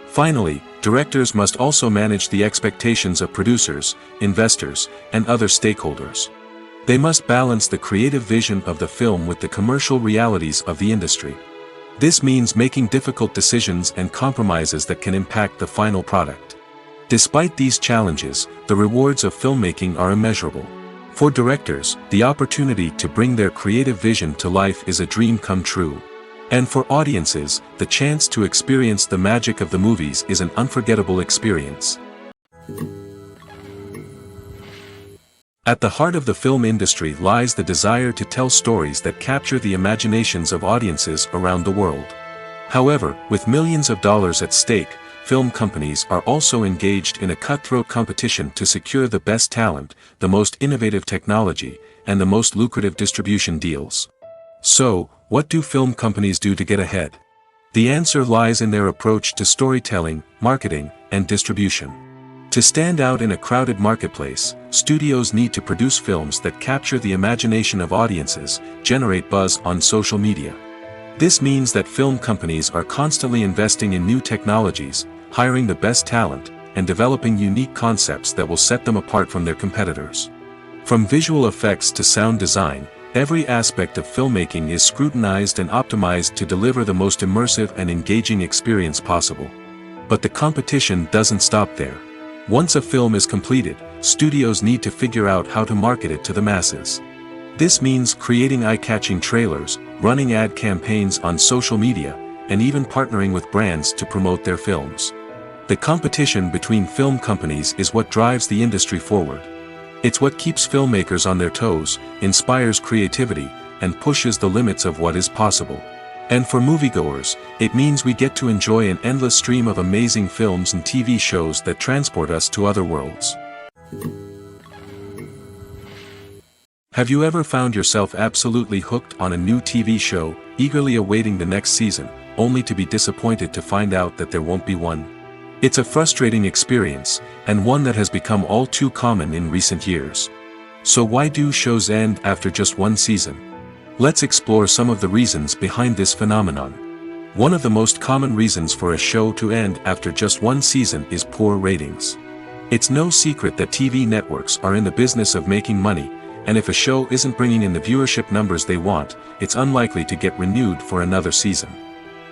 Finally, directors must also manage the expectations of producers, investors, and other stakeholders. They must balance the creative vision of the film with the commercial realities of the industry. This means making difficult decisions and compromises that can impact the final product. Despite these challenges, the rewards of filmmaking are immeasurable. For directors, the opportunity to bring their creative vision to life is a dream come true. And for audiences, the chance to experience the magic of the movies is an unforgettable experience. At the heart of the film industry lies the desire to tell stories that capture the imaginations of audiences around the world. However, with millions of dollars at stake, film companies are also engaged in a cutthroat competition to secure the best talent, the most innovative technology, and the most lucrative distribution deals. So, what do film companies do to get ahead? The answer lies in their approach to storytelling, marketing, and distribution. To stand out in a crowded marketplace, studios need to produce films that capture the imagination of audiences, generate buzz on social media. This means that film companies are constantly investing in new technologies, hiring the best talent, and developing unique concepts that will set them apart from their competitors. From visual effects to sound design, every aspect of filmmaking is scrutinized and optimized to deliver the most immersive and engaging experience possible. But the competition doesn't stop there. Once a film is completed, studios need to figure out how to market it to the masses. This means creating eye-catching trailers, running ad campaigns on social media, and even partnering with brands to promote their films. The competition between film companies is what drives the industry forward. It's what keeps filmmakers on their toes, inspires creativity, and pushes the limits of what is possible. And for moviegoers, it means we get to enjoy an endless stream of amazing films and TV shows that transport us to other worlds. Have you ever found yourself absolutely hooked on a new TV show, eagerly awaiting the next season, only to be disappointed to find out that there won't be one? It's a frustrating experience, and one that has become all too common in recent years. So why do shows end after just one season? Let's explore some of the reasons behind this phenomenon. One of the most common reasons for a show to end after just one season is poor ratings. It's no secret that TV networks are in the business of making money, and if a show isn't bringing in the viewership numbers they want, it's unlikely to get renewed for another season.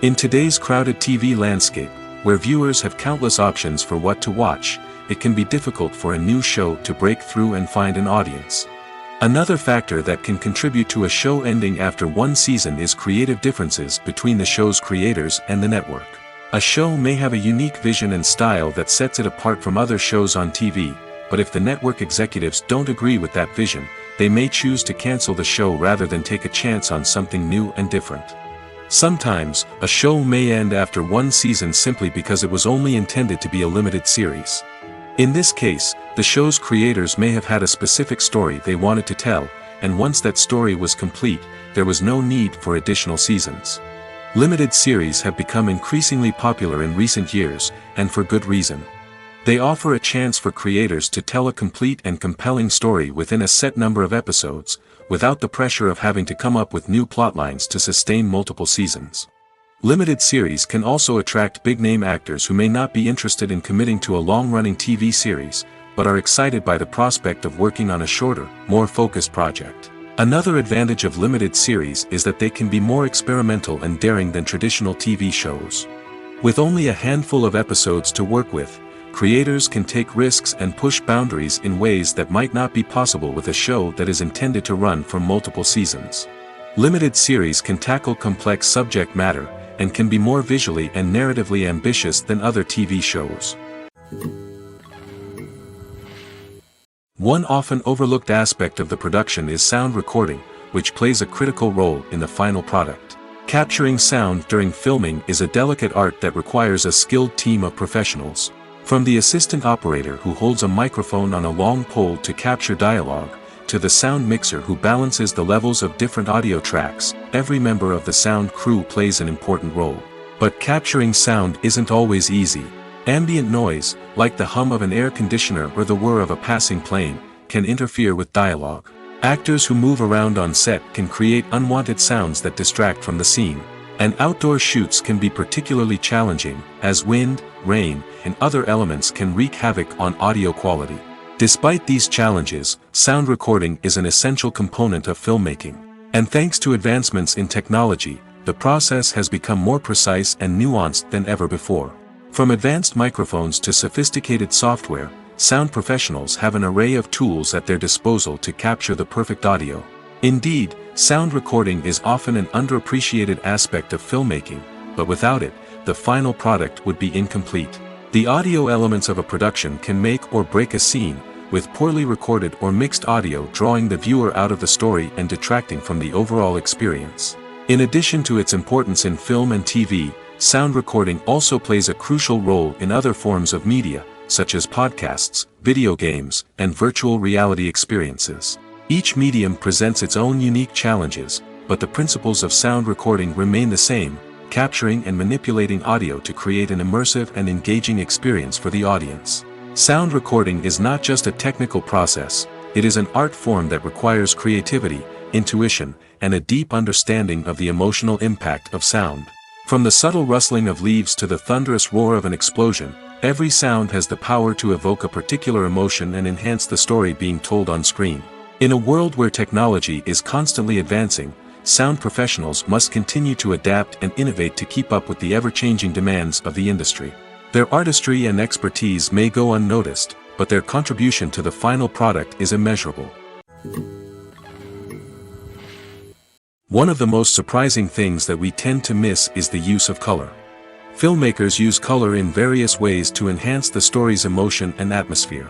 In today's crowded TV landscape, where viewers have countless options for what to watch, it can be difficult for a new show to break through and find an audience. Another factor that can contribute to a show ending after one season is creative differences between the show's creators and the network. A show may have a unique vision and style that sets it apart from other shows on TV, but if the network executives don't agree with that vision, they may choose to cancel the show rather than take a chance on something new and different. Sometimes, a show may end after one season simply because it was only intended to be a limited series. In this case, the show's creators may have had a specific story they wanted to tell, and once that story was complete, there was no need for additional seasons. Limited series have become increasingly popular in recent years, and for good reason. They offer a chance for creators to tell a complete and compelling story within a set number of episodes, without the pressure of having to come up with new plotlines to sustain multiple seasons. Limited series can also attract big-name actors who may not be interested in committing to a long-running TV series, but are excited by the prospect of working on a shorter, more focused project. Another advantage of limited series is that they can be more experimental and daring than traditional TV shows. With only a handful of episodes to work with, creators can take risks and push boundaries in ways that might not be possible with a show that is intended to run for multiple seasons. Limited series can tackle complex subject matter, and can be more visually and narratively ambitious than other TV shows. One often overlooked aspect of the production is sound recording, which plays a critical role in the final product. Capturing sound during filming is a delicate art that requires a skilled team of professionals. From the assistant operator who holds a microphone on a long pole to capture dialogue, to the sound mixer who balances the levels of different audio tracks. Every member of the sound crew plays an important role. But capturing sound isn't always easy. Ambient noise, like the hum of an air conditioner or the whir of a passing plane, can interfere with dialogue. Actors who move around on set can create unwanted sounds that distract from the scene. And outdoor shoots can be particularly challenging, as wind, rain, and other elements can wreak havoc on audio quality. Despite these challenges, sound recording is an essential component of filmmaking. And thanks to advancements in technology, the process has become more precise and nuanced than ever before. From advanced microphones to sophisticated software, sound professionals have an array of tools at their disposal to capture the perfect audio. Indeed, sound recording is often an underappreciated aspect of filmmaking, but without it, the final product would be incomplete. The audio elements of a production can make or break a scene, with poorly recorded or mixed audio drawing the viewer out of the story and detracting from the overall experience. In addition to its importance in film and TV, sound recording also plays a crucial role in other forms of media, such as podcasts, video games, and virtual reality experiences. Each medium presents its own unique challenges, but the principles of sound recording remain the same, capturing and manipulating audio to create an immersive and engaging experience for the audience. Sound recording is not just a technical process, it is an art form that requires creativity, intuition, and a deep understanding of the emotional impact of sound. From the subtle rustling of leaves to the thunderous roar of an explosion, every sound has the power to evoke a particular emotion and enhance the story being told on screen. In a world where technology is constantly advancing, sound professionals must continue to adapt and innovate to keep up with the ever-changing demands of the industry. Their artistry and expertise may go unnoticed, but their contribution to the final product is immeasurable. One of the most surprising things that we tend to miss is the use of color. Filmmakers use color in various ways to enhance the story's emotion and atmosphere.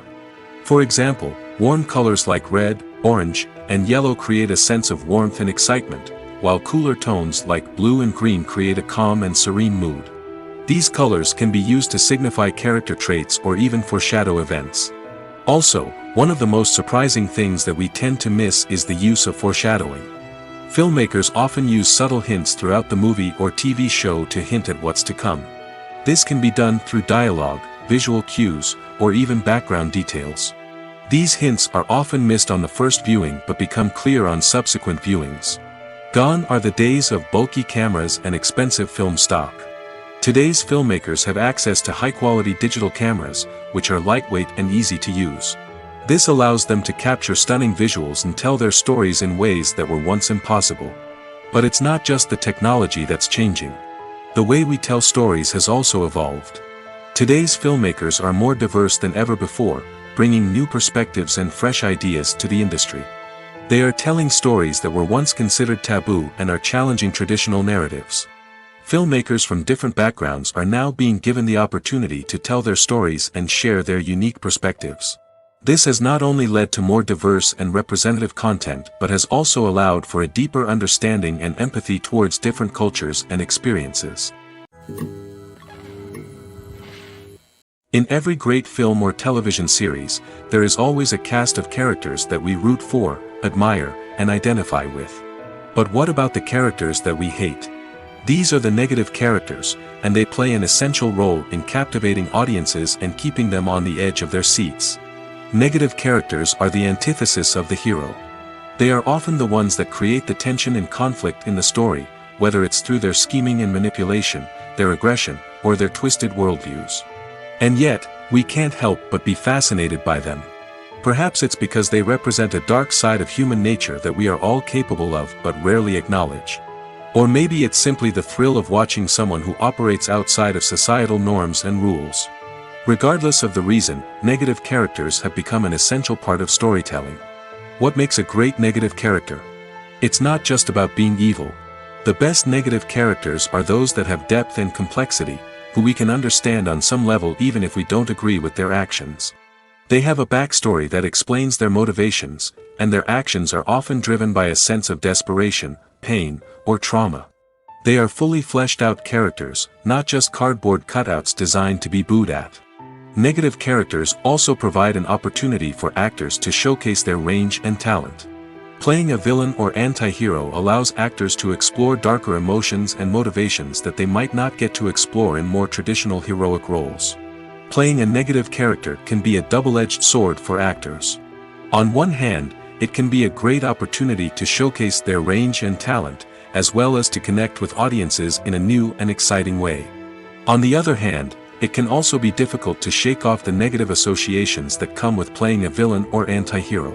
For example, warm colors like red, orange, and yellow create a sense of warmth and excitement, while cooler tones like blue and green create a calm and serene mood. These colors can be used to signify character traits or even foreshadow events. Also, one of the most surprising things that we tend to miss is the use of foreshadowing. Filmmakers often use subtle hints throughout the movie or TV show to hint at what's to come. This can be done through dialogue, visual cues, or even background details. These hints are often missed on the first viewing but become clear on subsequent viewings. Gone are the days of bulky cameras and expensive film stock. Today's filmmakers have access to high-quality digital cameras, which are lightweight and easy to use. This allows them to capture stunning visuals and tell their stories in ways that were once impossible. But it's not just the technology that's changing. The way we tell stories has also evolved. Today's filmmakers are more diverse than ever before, bringing new perspectives and fresh ideas to the industry. They are telling stories that were once considered taboo and are challenging traditional narratives. Filmmakers from different backgrounds are now being given the opportunity to tell their stories and share their unique perspectives. This has not only led to more diverse and representative content but has also allowed for a deeper understanding and empathy towards different cultures and experiences. In every great film or television series, there is always a cast of characters that we root for, admire, and identify with. But what about the characters that we hate? These are the negative characters, and they play an essential role in captivating audiences and keeping them on the edge of their seats. Negative characters are the antithesis of the hero. They are often the ones that create the tension and conflict in the story, whether it's through their scheming and manipulation, their aggression, or their twisted worldviews. And yet, we can't help but be fascinated by them. Perhaps it's because they represent a dark side of human nature that we are all capable of but rarely acknowledge. Or maybe it's simply the thrill of watching someone who operates outside of societal norms and rules. Regardless of the reason, negative characters have become an essential part of storytelling. What makes a great negative character? It's not just about being evil. The best negative characters are those that have depth and complexity, who we can understand on some level even if we don't agree with their actions. They have a backstory that explains their motivations, and their actions are often driven by a sense of desperation, pain, or trauma. They are fully fleshed out characters, not just cardboard cutouts designed to be booed at. Negative characters also provide an opportunity for actors to showcase their range and talent. Playing a villain or anti-hero allows actors to explore darker emotions and motivations that they might not get to explore in more traditional heroic roles. Playing a negative character can be a double-edged sword for actors. On one hand, it can be a great opportunity to showcase their range and talent, as well as to connect with audiences in a new and exciting way. On the other hand, it can also be difficult to shake off the negative associations that come with playing a villain or anti-hero.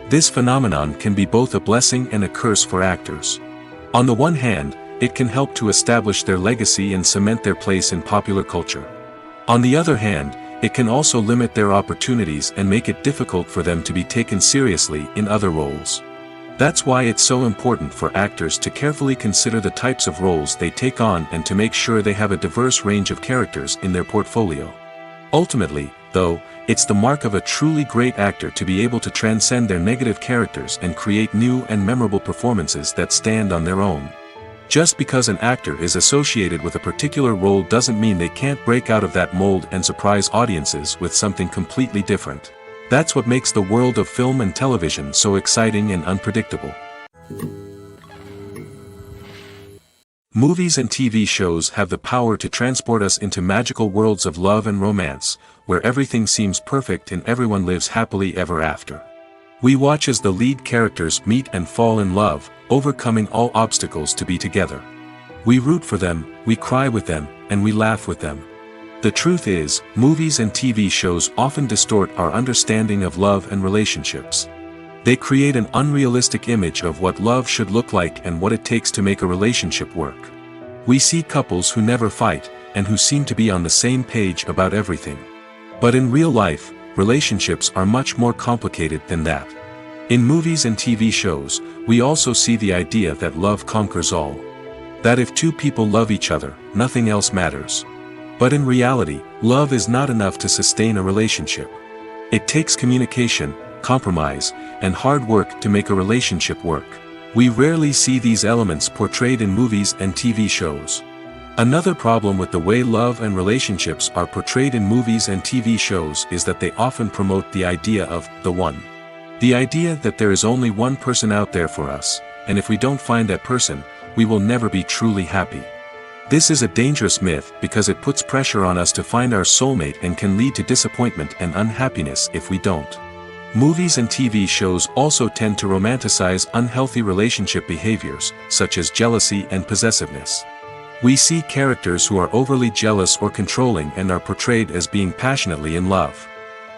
This phenomenon can be both a blessing and a curse for actors. On the one hand, it can help to establish their legacy and cement their place in popular culture. On the other hand, it can also limit their opportunities and make it difficult for them to be taken seriously in other roles. That's why it's so important for actors to carefully consider the types of roles they take on and to make sure they have a diverse range of characters in their portfolio. Ultimately, though, it's the mark of a truly great actor to be able to transcend their negative characters and create new and memorable performances that stand on their own. Just because an actor is associated with a particular role doesn't mean they can't break out of that mold and surprise audiences with something completely different. That's what makes the world of film and television so exciting and unpredictable. Movies and TV shows have the power to transport us into magical worlds of love and romance, where everything seems perfect and everyone lives happily ever after. We watch as the lead characters meet and fall in love, overcoming all obstacles to be together. We root for them, we cry with them, and we laugh with them. The truth is, movies and TV shows often distort our understanding of love and relationships. They create an unrealistic image of what love should look like and what it takes to make a relationship work. We see couples who never fight, and who seem to be on the same page about everything. But in real life, relationships are much more complicated than that. In movies and TV shows, we also see the idea that love conquers all. That if two people love each other, nothing else matters. But in reality, love is not enough to sustain a relationship. It takes communication, compromise, and hard work to make a relationship work. We rarely see these elements portrayed in movies and TV shows. Another problem with the way love and relationships are portrayed in movies and TV shows is that they often promote the idea of the one. The idea that there is only one person out there for us, and if we don't find that person, we will never be truly happy. This is a dangerous myth because it puts pressure on us to find our soulmate and can lead to disappointment and unhappiness if we don't. Movies and TV shows also tend to romanticize unhealthy relationship behaviors, such as jealousy and possessiveness. We see characters who are overly jealous or controlling and are portrayed as being passionately in love.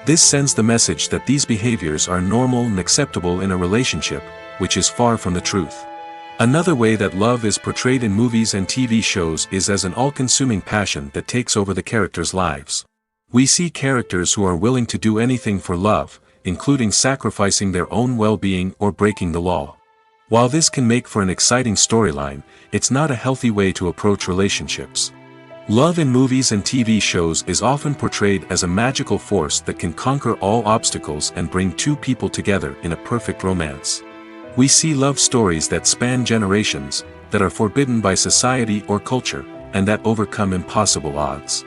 This sends the message that these behaviors are normal and acceptable in a relationship, which is far from the truth. Another way that love is portrayed in movies and TV shows is as an all-consuming passion that takes over the characters' lives. We see characters who are willing to do anything for love, including sacrificing their own well-being or breaking the law. While this can make for an exciting storyline, it's not a healthy way to approach relationships. Love in movies and TV shows is often portrayed as a magical force that can conquer all obstacles and bring two people together in a perfect romance. We see love stories that span generations, that are forbidden by society or culture, and that overcome impossible odds.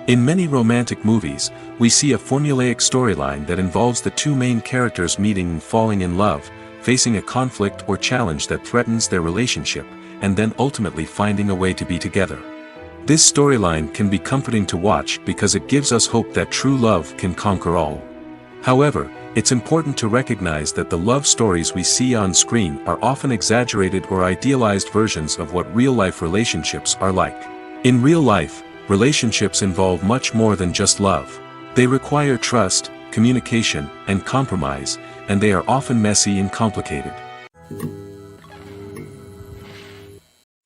In many romantic movies, we see a formulaic storyline that involves the two main characters meeting and falling in love, facing a conflict or challenge that threatens their relationship, and then ultimately finding a way to be together. This storyline can be comforting to watch because it gives us hope that true love can conquer all. However, it's important to recognize that the love stories we see on screen are often exaggerated or idealized versions of what real-life relationships are like. In real life, relationships involve much more than just love. They require trust, communication, and compromise, and they are often messy and complicated.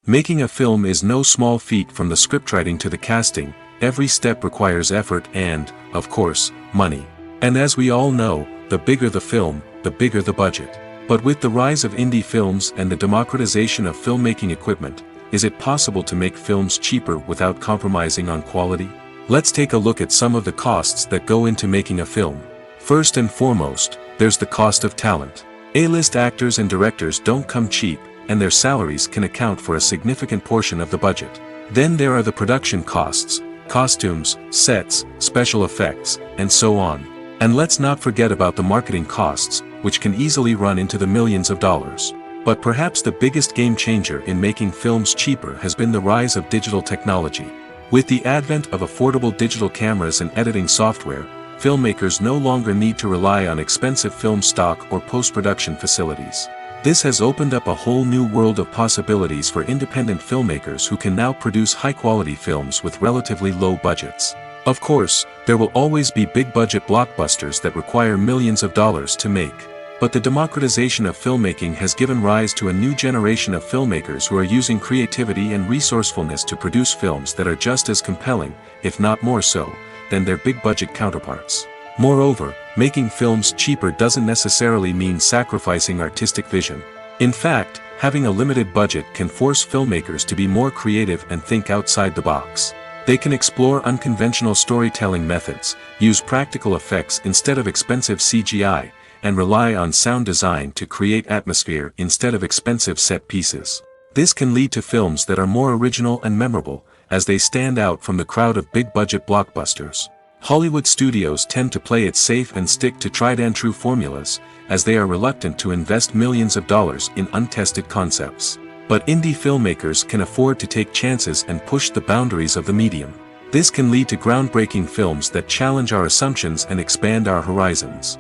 Making a film is no small feat. From the scriptwriting to the casting, every step requires effort and, of course, money. And as we all know, the bigger the film, the bigger the budget. But with the rise of indie films and the democratization of filmmaking equipment, is it possible to make films cheaper without compromising on quality? Let's take a look at some of the costs that go into making a film. First and foremost, there's the cost of talent. A-list actors and directors don't come cheap, and their salaries can account for a significant portion of the budget. Then there are the production costs, costumes, sets, special effects, and so on. And let's not forget about the marketing costs, which can easily run into the millions of dollars. But perhaps the biggest game changer in making films cheaper has been the rise of digital technology. With the advent of affordable digital cameras and editing software, filmmakers no longer need to rely on expensive film stock or post-production facilities. This has opened up a whole new world of possibilities for independent filmmakers who can now produce high-quality films with relatively low budgets. Of course, there will always be big-budget blockbusters that require millions of dollars to make. But the democratization of filmmaking has given rise to a new generation of filmmakers who are using creativity and resourcefulness to produce films that are just as compelling, if not more so, than their big-budget counterparts. Moreover, making films cheaper doesn't necessarily mean sacrificing artistic vision. In fact, having a limited budget can force filmmakers to be more creative and think outside the box. They can explore unconventional storytelling methods, use practical effects instead of expensive CGI, and rely on sound design to create atmosphere instead of expensive set pieces. This can lead to films that are more original and memorable, as they stand out from the crowd of big-budget blockbusters. Hollywood studios tend to play it safe and stick to tried-and-true formulas, as they are reluctant to invest millions of dollars in untested concepts. But indie filmmakers can afford to take chances and push the boundaries of the medium. This can lead to groundbreaking films that challenge our assumptions and expand our horizons.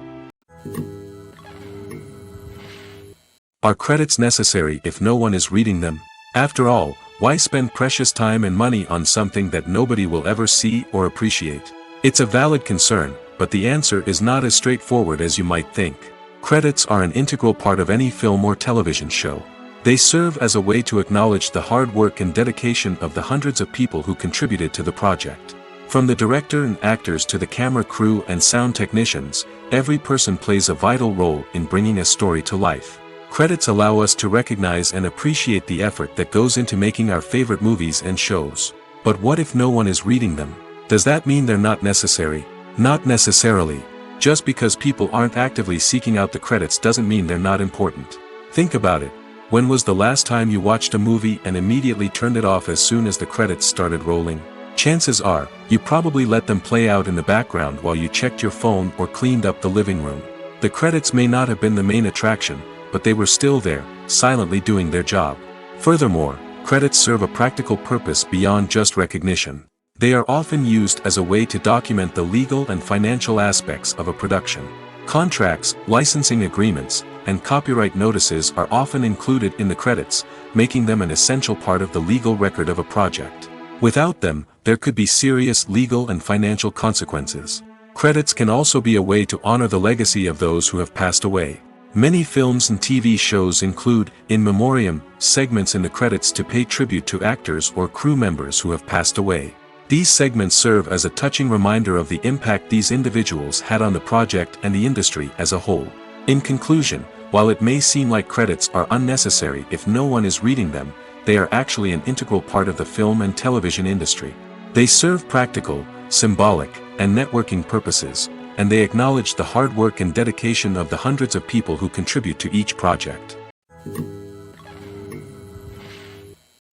Are credits necessary if no one is reading them? After all, why spend precious time and money on something that nobody will ever see or appreciate? It's a valid concern, but the answer is not as straightforward as you might think. Credits are an integral part of any film or television show. They serve as a way to acknowledge the hard work and dedication of the hundreds of people who contributed to the project. From the director and actors to the camera crew and sound technicians, every person plays a vital role in bringing a story to life. Credits allow us to recognize and appreciate the effort that goes into making our favorite movies and shows. But what if no one is reading them? Does that mean they're not necessary? Not necessarily. Just because people aren't actively seeking out the credits doesn't mean they're not important. Think about it. When was the last time you watched a movie and immediately turned it off as soon as the credits started rolling? Chances are, you probably let them play out in the background while you checked your phone or cleaned up the living room. The credits may not have been the main attraction, but they were still there, silently doing their job. Furthermore, credits serve a practical purpose beyond just recognition. They are often used as a way to document the legal and financial aspects of a production. Contracts, licensing agreements, and copyright notices are often included in the credits, making them an essential part of the legal record of a project. Without them, there could be serious legal and financial consequences. Credits can also be a way to honor the legacy of those who have passed away. Many films and TV shows include, in memoriam, segments in the credits to pay tribute to actors or crew members who have passed away. These segments serve as a touching reminder of the impact these individuals had on the project and the industry as a whole. In conclusion, while it may seem like credits are unnecessary if no one is reading them, they are actually an integral part of the film and television industry. They serve practical, symbolic, and networking purposes, and they acknowledge the hard work and dedication of the hundreds of people who contribute to each project.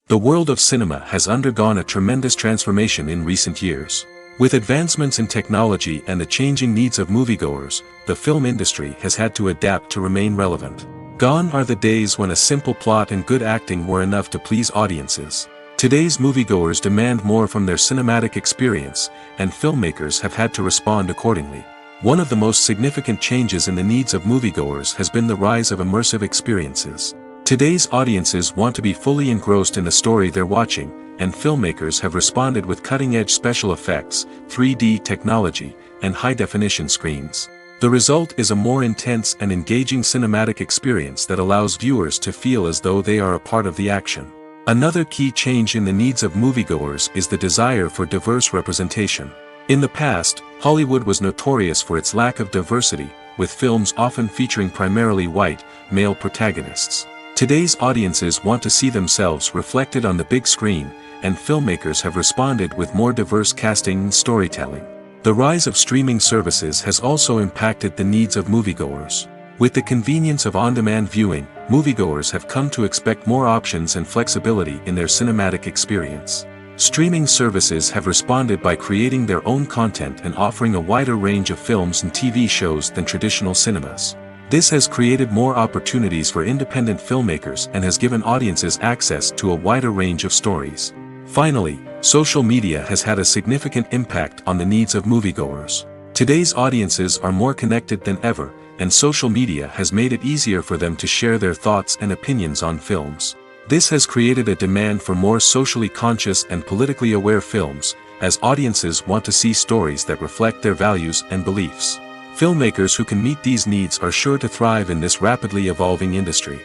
The world of cinema has undergone a tremendous transformation in recent years. With advancements in technology and the changing needs of moviegoers, the film industry has had to adapt to remain relevant. Gone are the days when a simple plot and good acting were enough to please audiences. Today's moviegoers demand more from their cinematic experience, and filmmakers have had to respond accordingly. One of the most significant changes in the needs of moviegoers has been the rise of immersive experiences. Today's audiences want to be fully engrossed in the story they're watching, and filmmakers have responded with cutting-edge special effects, 3D technology, and high-definition screens. The result is a more intense and engaging cinematic experience that allows viewers to feel as though they are a part of the action. Another key change in the needs of moviegoers is the desire for diverse representation. In the past, Hollywood was notorious for its lack of diversity, with films often featuring primarily white, male protagonists. Today's audiences want to see themselves reflected on the big screen, and filmmakers have responded with more diverse casting and storytelling. The rise of streaming services has also impacted the needs of moviegoers. With the convenience of on-demand viewing, moviegoers have come to expect more options and flexibility in their cinematic experience. Streaming services have responded by creating their own content and offering a wider range of films and TV shows than traditional cinemas. This has created more opportunities for independent filmmakers and has given audiences access to a wider range of stories. Finally, social media has had a significant impact on the needs of moviegoers. Today's audiences are more connected than ever, and social media has made it easier for them to share their thoughts and opinions on films. This has created a demand for more socially conscious and politically aware films, as audiences want to see stories that reflect their values and beliefs. Filmmakers who can meet these needs are sure to thrive in this rapidly evolving industry.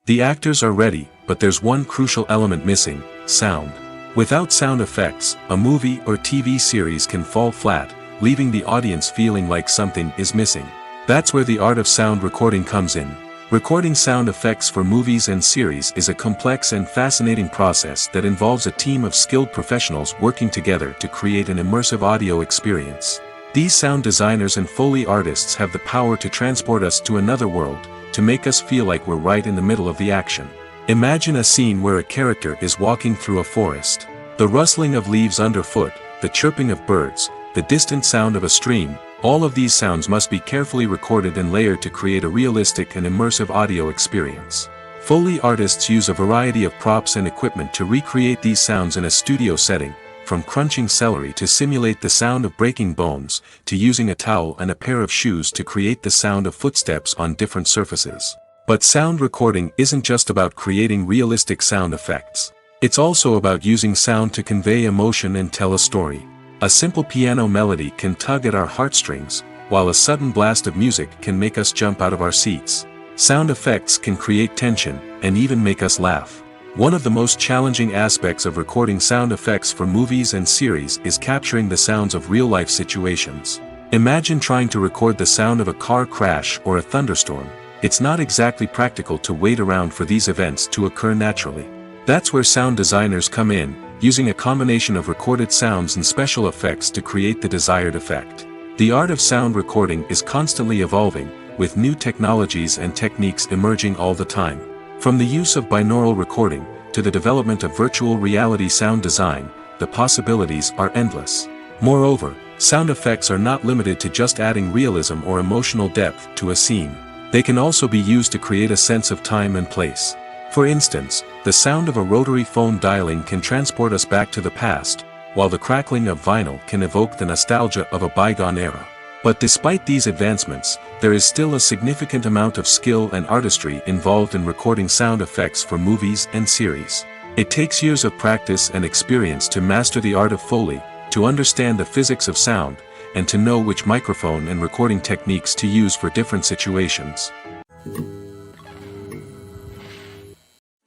The actors are ready, but there's one crucial element missing: sound. Without sound effects, a movie or TV series can fall flat, leaving the audience feeling like something is missing. That's where the art of sound recording comes in. Recording sound effects for movies and series is a complex and fascinating process that involves a team of skilled professionals working together to create an immersive audio experience. These sound designers and Foley artists have the power to transport us to another world, to make us feel like we're right in the middle of the action. Imagine a scene where a character is walking through a forest. The rustling of leaves underfoot, the chirping of birds, the distant sound of a stream, all of these sounds must be carefully recorded and layered to create a realistic and immersive audio experience. Foley artists use a variety of props and equipment to recreate these sounds in a studio setting, from crunching celery to simulate the sound of breaking bones, to using a towel and a pair of shoes to create the sound of footsteps on different surfaces. But sound recording isn't just about creating realistic sound effects. It's also about using sound to convey emotion and tell a story. A simple piano melody can tug at our heartstrings, while a sudden blast of music can make us jump out of our seats. Sound effects can create tension, and even make us laugh. One of the most challenging aspects of recording sound effects for movies and series is capturing the sounds of real-life situations. Imagine trying to record the sound of a car crash or a thunderstorm. It's not exactly practical to wait around for these events to occur naturally. That's where sound designers come in, using a combination of recorded sounds and special effects to create the desired effect. The art of sound recording is constantly evolving, with new technologies and techniques emerging all the time. From the use of binaural recording, to the development of virtual reality sound design, the possibilities are endless. Moreover, sound effects are not limited to just adding realism or emotional depth to a scene. They can also be used to create a sense of time and place. For instance, the sound of a rotary phone dialing can transport us back to the past, while the crackling of vinyl can evoke the nostalgia of a bygone era. But despite these advancements, there is still a significant amount of skill and artistry involved in recording sound effects for movies and series. It takes years of practice and experience to master the art of Foley, to understand the physics of sound, and to know which microphone and recording techniques to use for different situations.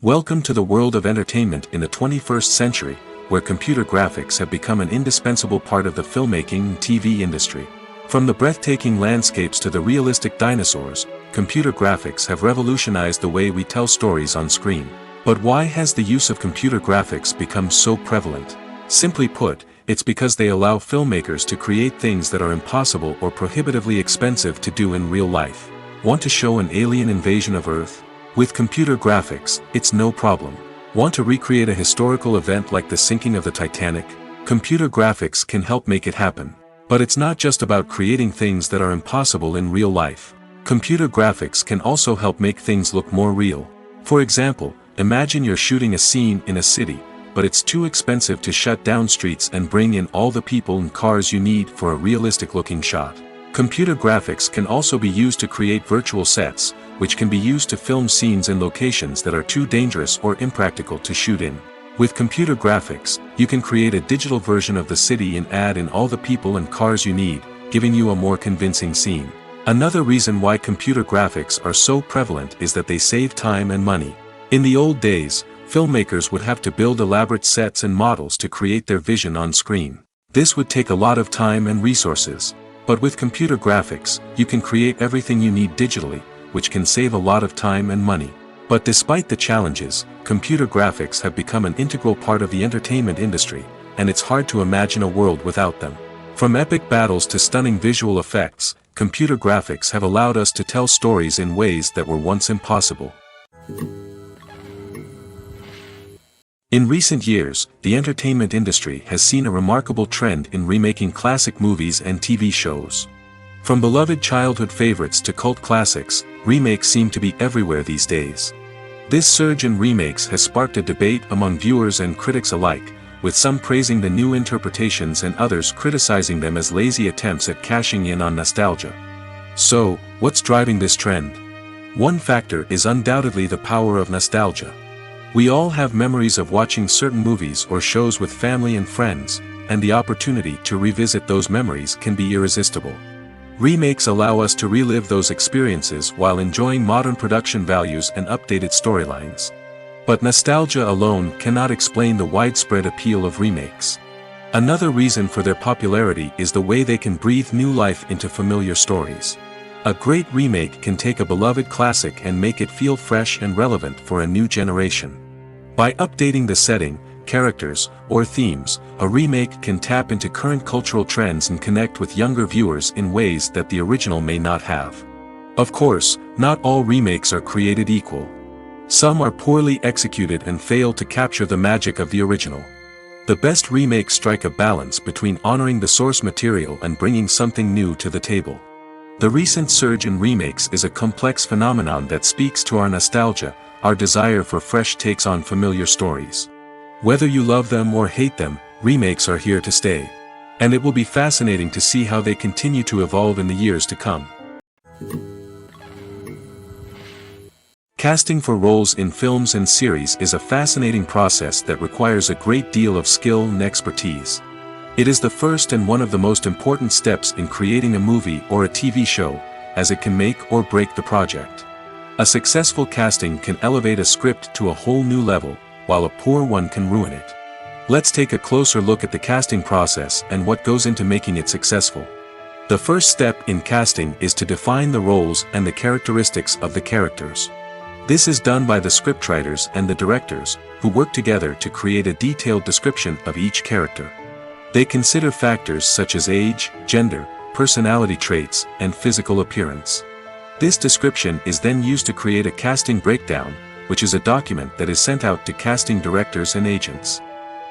Welcome to the world of entertainment in the 21st century, where computer graphics have become an indispensable part of the filmmaking and TV industry. From the breathtaking landscapes to the realistic dinosaurs, computer graphics have revolutionized the way we tell stories on screen. But why has the use of computer graphics become so prevalent? Simply put, it's because they allow filmmakers to create things that are impossible or prohibitively expensive to do in real life. Want to show an alien invasion of Earth? With computer graphics, it's no problem. Want to recreate a historical event like the sinking of the Titanic? Computer graphics can help make it happen. But it's not just about creating things that are impossible in real life. Computer graphics can also help make things look more real. For example, imagine you're shooting a scene in a city, but it's too expensive to shut down streets and bring in all the people and cars you need for a realistic-looking shot. Computer graphics can also be used to create virtual sets, which can be used to film scenes in locations that are too dangerous or impractical to shoot in. With computer graphics, you can create a digital version of the city and add in all the people and cars you need, giving you a more convincing scene. Another reason why computer graphics are so prevalent is that they save time and money. In the old days, filmmakers would have to build elaborate sets and models to create their vision on screen. This would take a lot of time and resources. But with computer graphics, you can create everything you need digitally, which can save a lot of time and money. But despite the challenges, computer graphics have become an integral part of the entertainment industry, and it's hard to imagine a world without them. From epic battles to stunning visual effects, computer graphics have allowed us to tell stories in ways that were once impossible. In recent years, the entertainment industry has seen a remarkable trend in remaking classic movies and TV shows. From beloved childhood favorites to cult classics, remakes seem to be everywhere these days. This surge in remakes has sparked a debate among viewers and critics alike, with some praising the new interpretations and others criticizing them as lazy attempts at cashing in on nostalgia. So, what's driving this trend? One factor is undoubtedly the power of nostalgia. We all have memories of watching certain movies or shows with family and friends, and the opportunity to revisit those memories can be irresistible. Remakes allow us to relive those experiences while enjoying modern production values and updated storylines. But nostalgia alone cannot explain the widespread appeal of remakes. Another reason for their popularity is the way they can breathe new life into familiar stories. A great remake can take a beloved classic and make it feel fresh and relevant for a new generation. By updating the setting, characters, or themes, a remake can tap into current cultural trends and connect with younger viewers in ways that the original may not have. Of course, not all remakes are created equal. Some are poorly executed and fail to capture the magic of the original. The best remakes strike a balance between honoring the source material and bringing something new to the table. The recent surge in remakes is a complex phenomenon that speaks to our nostalgia, our desire for fresh takes on familiar stories. Whether you love them or hate them, remakes are here to stay. And it will be fascinating to see how they continue to evolve in the years to come. Casting for roles in films and series is a fascinating process that requires a great deal of skill and expertise. It is the first and one of the most important steps in creating a movie or a TV show, as it can make or break the project. A successful casting can elevate a script to a whole new level, while a poor one can ruin it. Let's take a closer look at the casting process and what goes into making it successful. The first step in casting is to define the roles and the characteristics of the characters. This is done by the scriptwriters and the directors, who work together to create a detailed description of each character. They consider factors such as age, gender, personality traits, and physical appearance. This description is then used to create a casting breakdown, which is a document that is sent out to casting directors and agents.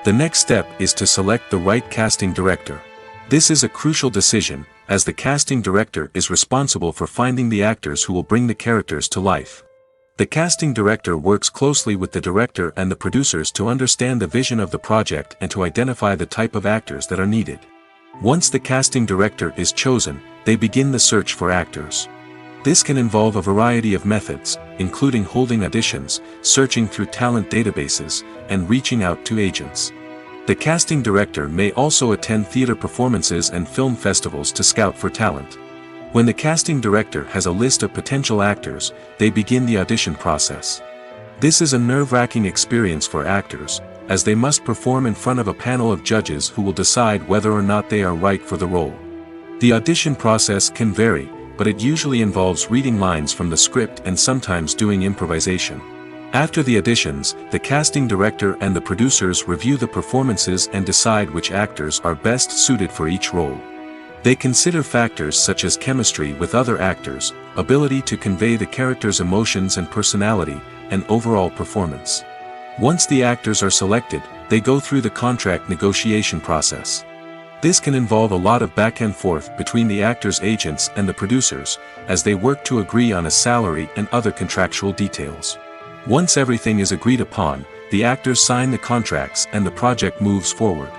The next step is to select the right casting director. This is a crucial decision, as the casting director is responsible for finding the actors who will bring the characters to life. The casting director works closely with the director and the producers to understand the vision of the project and to identify the type of actors that are needed. Once the casting director is chosen, they begin the search for actors. This can involve a variety of methods, including holding auditions, searching through talent databases, and reaching out to agents. The casting director may also attend theater performances and film festivals to scout for talent. When the casting director has a list of potential actors, they begin the audition process. This is a nerve-wracking experience for actors, as they must perform in front of a panel of judges who will decide whether or not they are right for the role. The audition process can vary, but it usually involves reading lines from the script and sometimes doing improvisation. After the auditions, the casting director and the producers review the performances and decide which actors are best suited for each role. They consider factors such as chemistry with other actors, ability to convey the character's emotions and personality, and overall performance. Once the actors are selected, they go through the contract negotiation process. This can involve a lot of back and forth between the actors' agents and the producers, as they work to agree on a salary and other contractual details. Once everything is agreed upon, the actors sign the contracts and the project moves forward.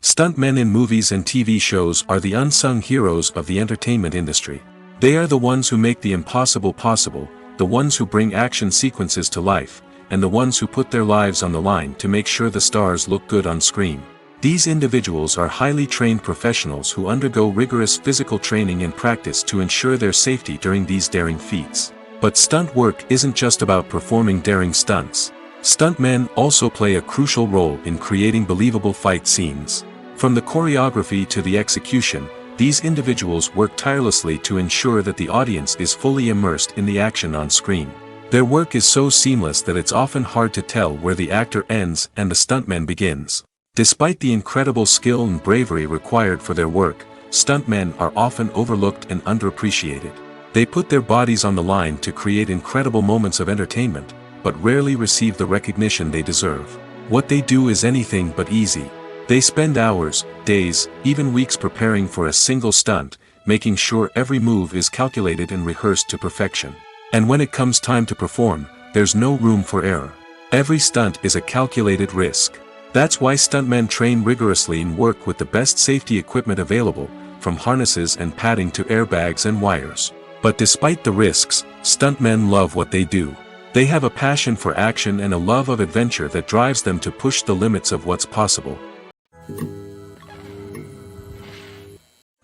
Stuntmen in movies and TV shows are the unsung heroes of the entertainment industry. They are the ones who make the impossible possible, the ones who bring action sequences to life, and the ones who put their lives on the line to make sure the stars look good on screen. These individuals are highly trained professionals who undergo rigorous physical training and practice to ensure their safety during these daring feats. But stunt work isn't just about performing daring stunts. Stuntmen also play a crucial role in creating believable fight scenes. From the choreography to the execution, these individuals work tirelessly to ensure that the audience is fully immersed in the action on screen. Their work is so seamless that it's often hard to tell where the actor ends and the stuntman begins. Despite the incredible skill and bravery required for their work, stuntmen are often overlooked and underappreciated. They put their bodies on the line to create incredible moments of entertainment, but rarely receive the recognition they deserve. What they do is anything but easy. They spend hours, days, even weeks preparing for a single stunt, making sure every move is calculated and rehearsed to perfection. And when it comes time to perform, there's no room for error. Every stunt is a calculated risk. That's why stuntmen train rigorously and work with the best safety equipment available, from harnesses and padding to airbags and wires. But despite the risks, stuntmen love what they do. They have a passion for action and a love of adventure that drives them to push the limits of what's possible.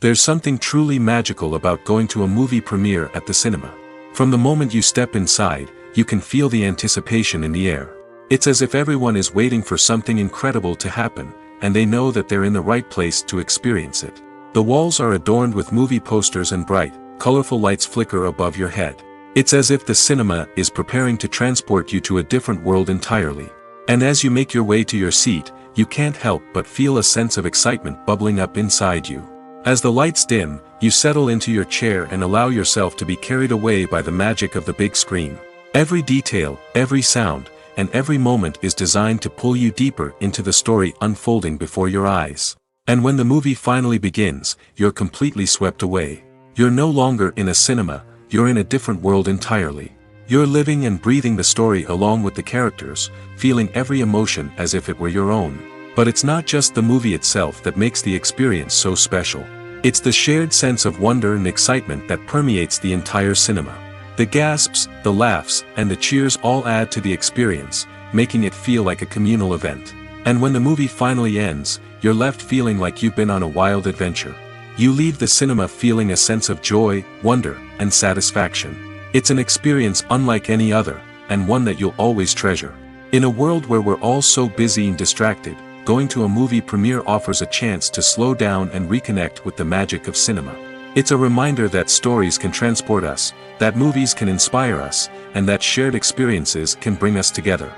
There's something truly magical about going to a movie premiere at the cinema. From the moment you step inside, you can feel the anticipation in the air. It's as if everyone is waiting for something incredible to happen, and they know that they're in the right place to experience it. The walls are adorned with movie posters and bright, colorful lights flicker above your head. It's as if the cinema is preparing to transport you to a different world entirely. And as you make your way to your seat, you can't help but feel a sense of excitement bubbling up inside you. As the lights dim, you settle into your chair and allow yourself to be carried away by the magic of the big screen. Every detail, every sound, and every moment is designed to pull you deeper into the story unfolding before your eyes. And when the movie finally begins, you're completely swept away. You're no longer in a cinema, you're in a different world entirely. You're living and breathing the story along with the characters, feeling every emotion as if it were your own. But it's not just the movie itself that makes the experience so special. It's the shared sense of wonder and excitement that permeates the entire cinema. The gasps, the laughs, and the cheers all add to the experience, making it feel like a communal event. And when the movie finally ends, you're left feeling like you've been on a wild adventure. You leave the cinema feeling a sense of joy, wonder, and satisfaction. It's an experience unlike any other, and one that you'll always treasure. In a world where we're all so busy and distracted, going to a movie premiere offers a chance to slow down and reconnect with the magic of cinema. It's a reminder that stories can transport us, that movies can inspire us, and that shared experiences can bring us together.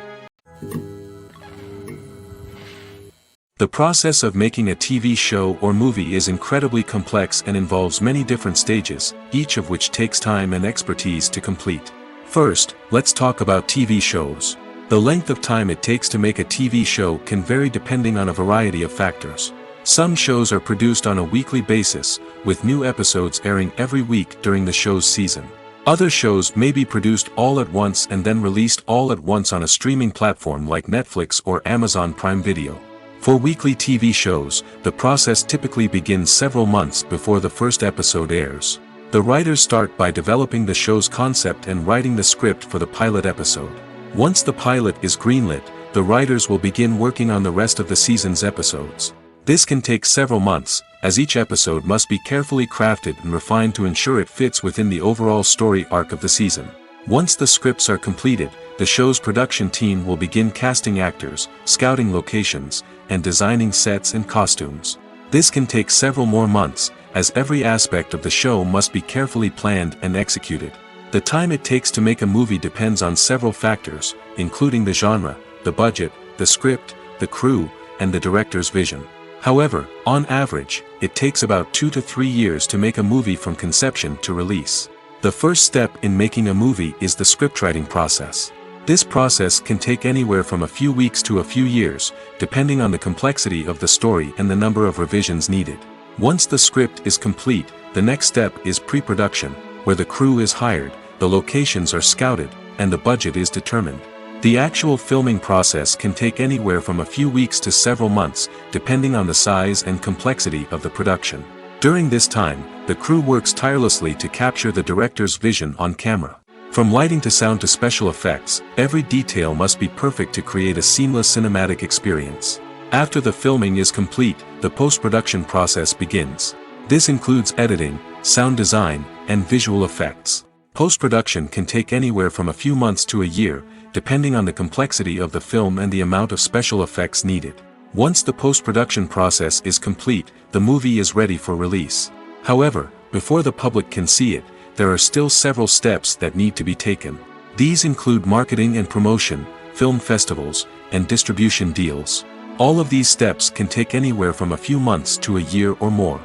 The process of making a TV show or movie is incredibly complex and involves many different stages, each of which takes time and expertise to complete. First, let's talk about TV shows. The length of time it takes to make a TV show can vary depending on a variety of factors. Some shows are produced on a weekly basis, with new episodes airing every week during the show's season. Other shows may be produced all at once and then released all at once on a streaming platform like Netflix or Amazon Prime Video. For weekly TV shows, the process typically begins several months before the first episode airs. The writers start by developing the show's concept and writing the script for the pilot episode. Once the pilot is greenlit, the writers will begin working on the rest of the season's episodes. This can take several months, as each episode must be carefully crafted and refined to ensure it fits within the overall story arc of the season. Once the scripts are completed, the show's production team will begin casting actors, scouting locations, and designing sets and costumes. This can take several more months, as every aspect of the show must be carefully planned and executed. The time it takes to make a movie depends on several factors, including the genre, the budget, the script, the crew, and the director's vision. However, on average, it takes about 2 to 3 years to make a movie from conception to release. The first step in making a movie is the scriptwriting process. This process can take anywhere from a few weeks to a few years, depending on the complexity of the story and the number of revisions needed. Once the script is complete, the next step is pre-production, where the crew is hired, the locations are scouted, and the budget is determined. The actual filming process can take anywhere from a few weeks to several months, depending on the size and complexity of the production. During this time, the crew works tirelessly to capture the director's vision on camera. From lighting to sound to special effects, every detail must be perfect to create a seamless cinematic experience. After the filming is complete, the post-production process begins. This includes editing, sound design, and visual effects. Post-production can take anywhere from a few months to a year, depending on the complexity of the film and the amount of special effects needed. Once the post-production process is complete, the movie is ready for release. However, before the public can see it, there are still several steps that need to be taken. These include marketing and promotion, film festivals, and distribution deals. All of these steps can take anywhere from a few months to a year or more.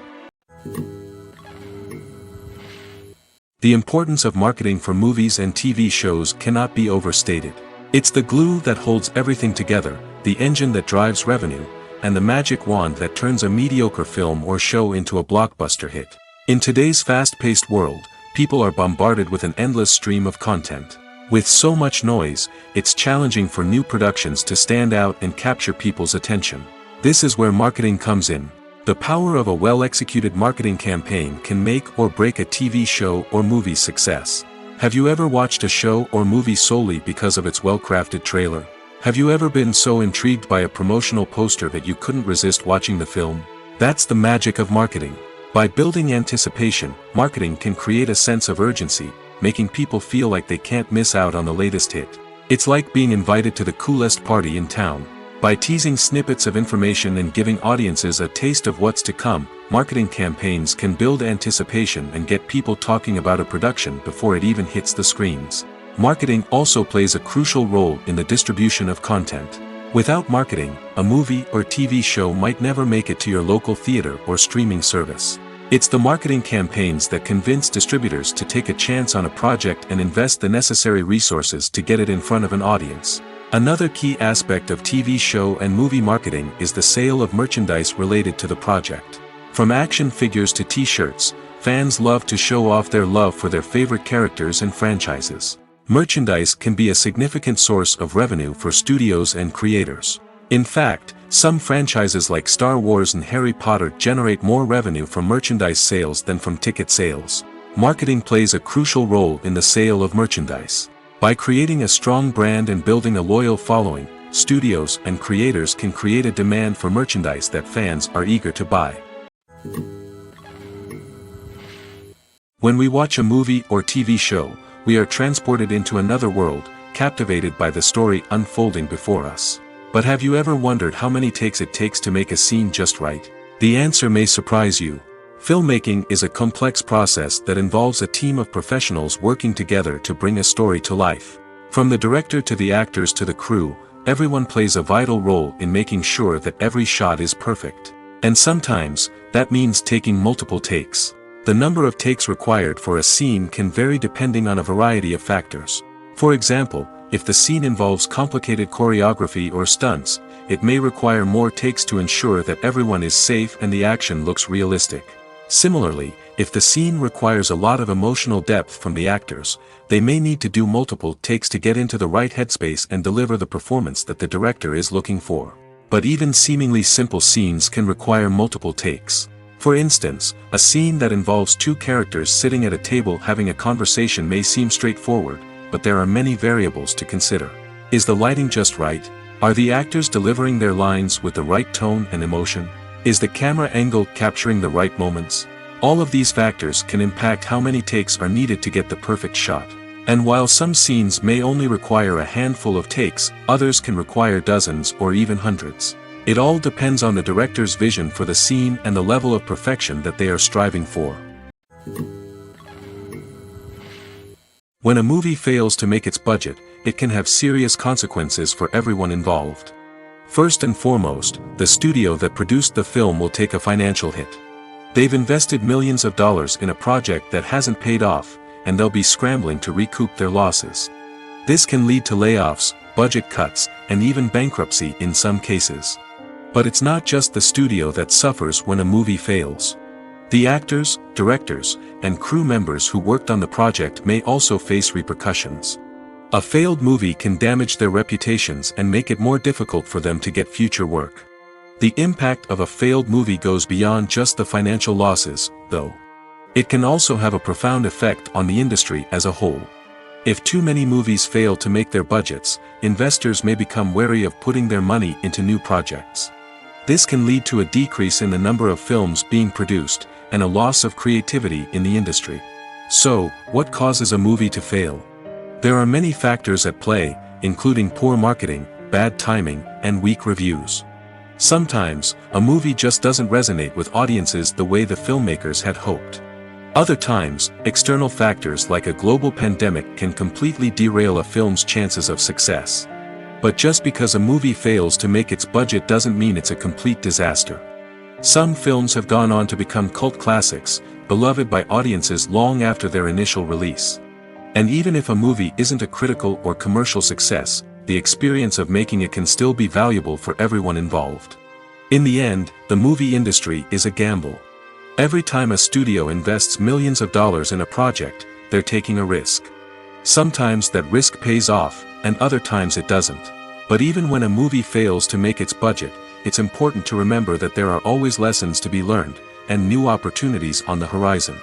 The importance of marketing for movies and TV shows cannot be overstated. It's the glue that holds everything together, the engine that drives revenue, and the magic wand that turns a mediocre film or show into a blockbuster hit. In today's fast-paced world, people are bombarded with an endless stream of content. With so much noise, it's challenging for new productions to stand out and capture people's attention. This is where marketing comes in. The power of a well-executed marketing campaign can make or break a TV show or movie's success. Have you ever watched a show or movie solely because of its well-crafted trailer? Have you ever been so intrigued by a promotional poster that you couldn't resist watching the film? That's the magic of marketing. By building anticipation, marketing can create a sense of urgency, making people feel like they can't miss out on the latest hit. It's like being invited to the coolest party in town. By teasing snippets of information and giving audiences a taste of what's to come, marketing campaigns can build anticipation and get people talking about a production before it even hits the screens. Marketing also plays a crucial role in the distribution of content. Without marketing, a movie or TV show might never make it to your local theater or streaming service. It's the marketing campaigns that convince distributors to take a chance on a project and invest the necessary resources to get it in front of an audience. Another key aspect of TV show and movie marketing is the sale of merchandise related to the project. From action figures to t-shirts, fans love to show off their love for their favorite characters and franchises. Merchandise can be a significant source of revenue for studios and creators. In fact, some franchises like Star Wars and Harry Potter generate more revenue from merchandise sales than from ticket sales. Marketing plays a crucial role in the sale of merchandise. By creating a strong brand and building a loyal following, studios and creators can create a demand for merchandise that fans are eager to buy. When we watch a movie or TV show, we are transported into another world, captivated by the story unfolding before us. But have you ever wondered how many takes it takes to make a scene just right? The answer may surprise you. Filmmaking is a complex process that involves a team of professionals working together to bring a story to life. From the director to the actors to the crew, everyone plays a vital role in making sure that every shot is perfect. And sometimes, that means taking multiple takes. The number of takes required for a scene can vary depending on a variety of factors. For example, if the scene involves complicated choreography or stunts, it may require more takes to ensure that everyone is safe and the action looks realistic. Similarly, if the scene requires a lot of emotional depth from the actors, they may need to do multiple takes to get into the right headspace and deliver the performance that the director is looking for. But even seemingly simple scenes can require multiple takes. For instance, a scene that involves two characters sitting at a table having a conversation may seem straightforward, but there are many variables to consider. Is the lighting just right? Are the actors delivering their lines with the right tone and emotion? Is the camera angle capturing the right moments? All of these factors can impact how many takes are needed to get the perfect shot. And while some scenes may only require a handful of takes, others can require dozens or even hundreds. It all depends on the director's vision for the scene and the level of perfection that they are striving for. When a movie fails to make its budget, it can have serious consequences for everyone involved. First and foremost, the studio that produced the film will take a financial hit. They've invested millions of dollars in a project that hasn't paid off, and they'll be scrambling to recoup their losses. This can lead to layoffs, budget cuts, and even bankruptcy in some cases. But it's not just the studio that suffers when a movie fails. The actors, directors, and crew members who worked on the project may also face repercussions. A failed movie can damage their reputations and make it more difficult for them to get future work. The impact of a failed movie goes beyond just the financial losses, though. It can also have a profound effect on the industry as a whole. If too many movies fail to make their budgets, investors may become wary of putting their money into new projects. This can lead to a decrease in the number of films being produced, and a loss of creativity in the industry. So, what causes a movie to fail? There are many factors at play, including poor marketing, bad timing, and weak reviews. Sometimes, a movie just doesn't resonate with audiences the way the filmmakers had hoped. Other times, external factors like a global pandemic can completely derail a film's chances of success. But just because a movie fails to make its budget doesn't mean it's a complete disaster. Some films have gone on to become cult classics, beloved by audiences long after their initial release. And even if a movie isn't a critical or commercial success, the experience of making it can still be valuable for everyone involved. In the end, the movie industry is a gamble. Every time a studio invests millions of dollars in a project, they're taking a risk. Sometimes that risk pays off, and other times it doesn't. But even when a movie fails to make its budget, it's important to remember that there are always lessons to be learned, and new opportunities on the horizon.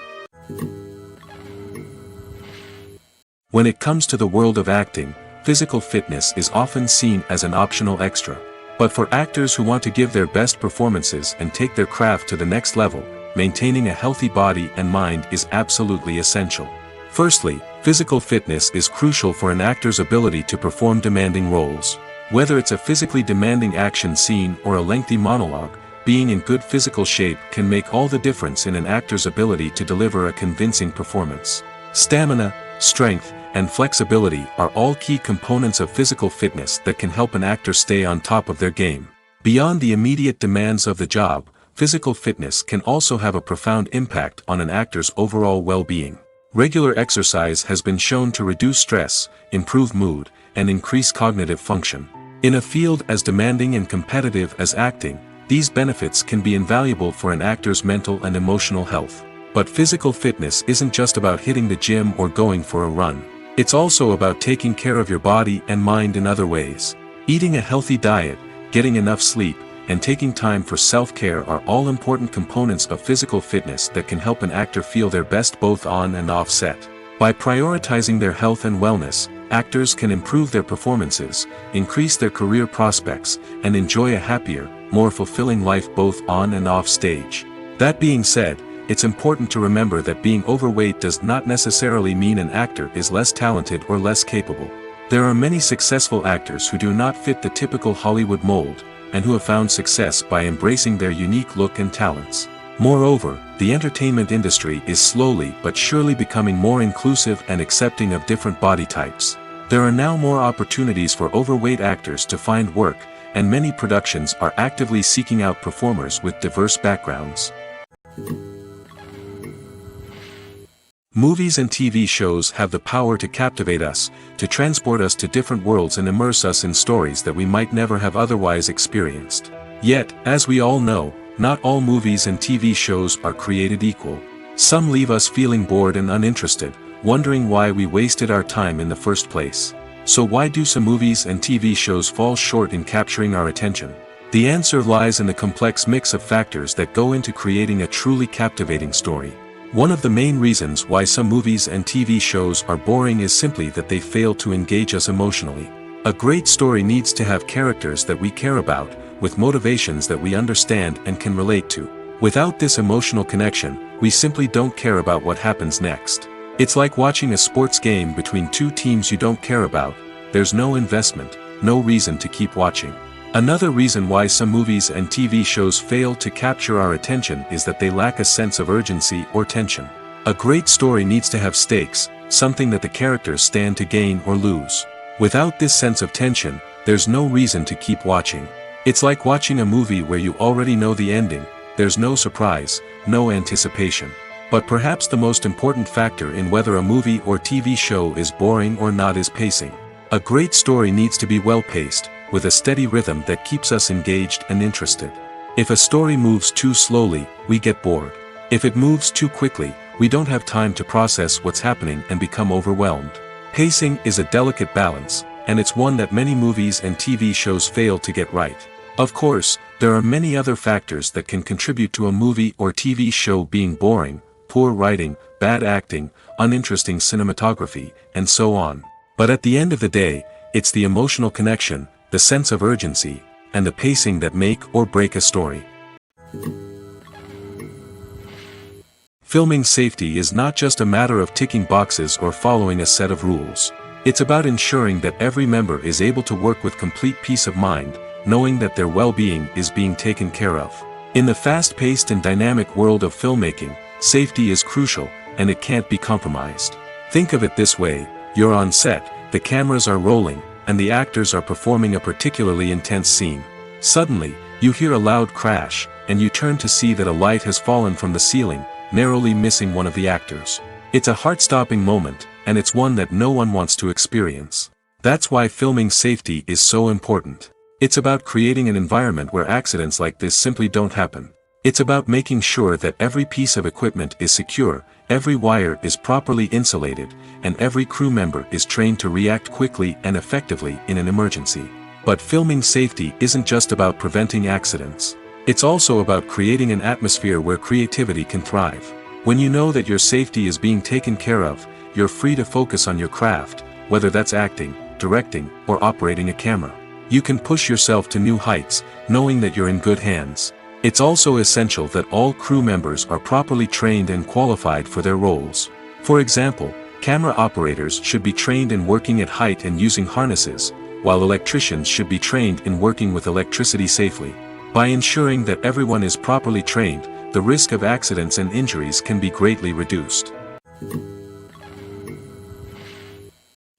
When it comes to the world of acting, physical fitness is often seen as an optional extra. But for actors who want to give their best performances and take their craft to the next level, maintaining a healthy body and mind is absolutely essential. Firstly, physical fitness is crucial for an actor's ability to perform demanding roles. Whether it's a physically demanding action scene or a lengthy monologue, being in good physical shape can make all the difference in an actor's ability to deliver a convincing performance. Stamina, strength, and flexibility are all key components of physical fitness that can help an actor stay on top of their game. Beyond the immediate demands of the job, physical fitness can also have a profound impact on an actor's overall well-being. Regular exercise has been shown to reduce stress, improve mood, and increase cognitive function. In a field as demanding and competitive as acting, these benefits can be invaluable for an actor's mental and emotional health. But physical fitness isn't just about hitting the gym or going for a run. It's also about taking care of your body and mind in other ways. Eating a healthy diet, getting enough sleep, and taking time for self-care are all important components of physical fitness that can help an actor feel their best both on and off set. By prioritizing their health and wellness, actors can improve their performances, increase their career prospects, and enjoy a happier, more fulfilling life both on and off stage. That being said, it's important to remember that being overweight does not necessarily mean an actor is less talented or less capable. There are many successful actors who do not fit the typical Hollywood mold, and who have found success by embracing their unique look and talents. Moreover, the entertainment industry is slowly but surely becoming more inclusive and accepting of different body types. There are now more opportunities for overweight actors to find work, and many productions are actively seeking out performers with diverse backgrounds. Movies and TV shows have the power to captivate us, to transport us to different worlds and immerse us in stories that we might never have otherwise experienced. Yet, as we all know, not all movies and TV shows are created equal. Some leave us feeling bored and uninterested, wondering why we wasted our time in the first place. So why do some movies and TV shows fall short in capturing our attention? The answer lies in the complex mix of factors that go into creating a truly captivating story. One of the main reasons why some movies and TV shows are boring is simply that they fail to engage us emotionally. A great story needs to have characters that we care about, with motivations that we understand and can relate to. Without this emotional connection, we simply don't care about what happens next. It's like watching a sports game between two teams you don't care about. There's no investment, no reason to keep watching. Another reason why some movies and TV shows fail to capture our attention is that they lack a sense of urgency or tension. A great story needs to have stakes, something that the characters stand to gain or lose. Without this sense of tension, there's no reason to keep watching. It's like watching a movie where you already know the ending, there's no surprise, no anticipation. But perhaps the most important factor in whether a movie or TV show is boring or not is pacing. A great story needs to be well-paced, with a steady rhythm that keeps us engaged and interested. If a story moves too slowly, we get bored. If it moves too quickly, we don't have time to process what's happening and become overwhelmed. Pacing is a delicate balance, and it's one that many movies and TV shows fail to get right. Of course, there are many other factors that can contribute to a movie or TV show being boring: poor writing, bad acting, uninteresting cinematography, and so on. But at the end of the day, it's the emotional connection, the sense of urgency, and the pacing that make or break a story. Filming safety is not just a matter of ticking boxes or following a set of rules. It's about ensuring that every member is able to work with complete peace of mind, knowing that their well-being is being taken care of. In the fast-paced and dynamic world of filmmaking, safety is crucial, and it can't be compromised. Think of it this way: you're on set, the cameras are rolling, and the actors are performing a particularly intense scene. Suddenly, you hear a loud crash, and you turn to see that a light has fallen from the ceiling, narrowly missing one of the actors. It's a heart-stopping moment, and it's one that no one wants to experience. That's why filming safety is so important. It's about creating an environment where accidents like this simply don't happen. It's about making sure that every piece of equipment is secure, every wire is properly insulated, and every crew member is trained to react quickly and effectively in an emergency. But filming safety isn't just about preventing accidents. It's also about creating an atmosphere where creativity can thrive. When you know that your safety is being taken care of, you're free to focus on your craft, whether that's acting, directing, or operating a camera. You can push yourself to new heights, knowing that you're in good hands. It's also essential that all crew members are properly trained and qualified for their roles. For example, camera operators should be trained in working at height and using harnesses, while electricians should be trained in working with electricity safely. By ensuring that everyone is properly trained, the risk of accidents and injuries can be greatly reduced.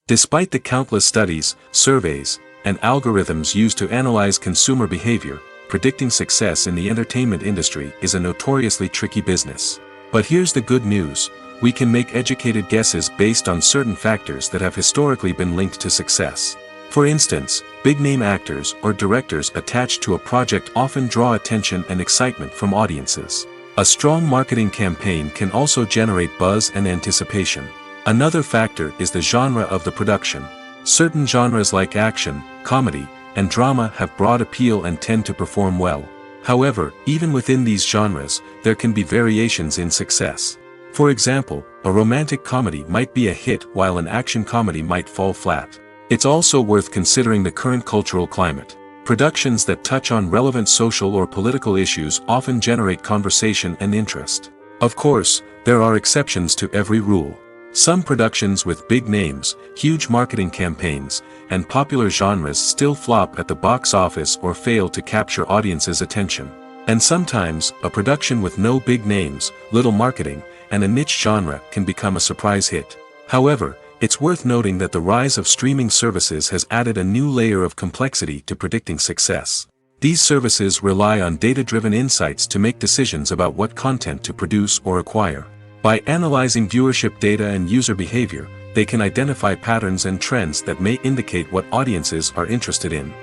Despite the countless studies, surveys, and algorithms used to analyze consumer behavior, predicting success in the entertainment industry is a notoriously tricky business. But here's the good news: we can make educated guesses based on certain factors that have historically been linked to success. For instance, big-name actors or directors attached to a project often draw attention and excitement from audiences. A strong marketing campaign can also generate buzz and anticipation. Another factor is the genre of the production. Certain genres like action, comedy, and drama have broad appeal and tend to perform well. However, even within these genres, there can be variations in success. For example, a romantic comedy might be a hit while an action comedy might fall flat. It's also worth considering the current cultural climate. Productions that touch on relevant social or political issues often generate conversation and interest. Of course, there are exceptions to every rule. Some productions with big names, huge marketing campaigns, and popular genres still flop at the box office or fail to capture audiences' attention. And sometimes, a production with no big names, little marketing, and a niche genre can become a surprise hit. However, it's worth noting that the rise of streaming services has added a new layer of complexity to predicting success. These services rely on data-driven insights to make decisions about what content to produce or acquire. By analyzing viewership data and user behavior, they can identify patterns and trends that may indicate what audiences are interested in.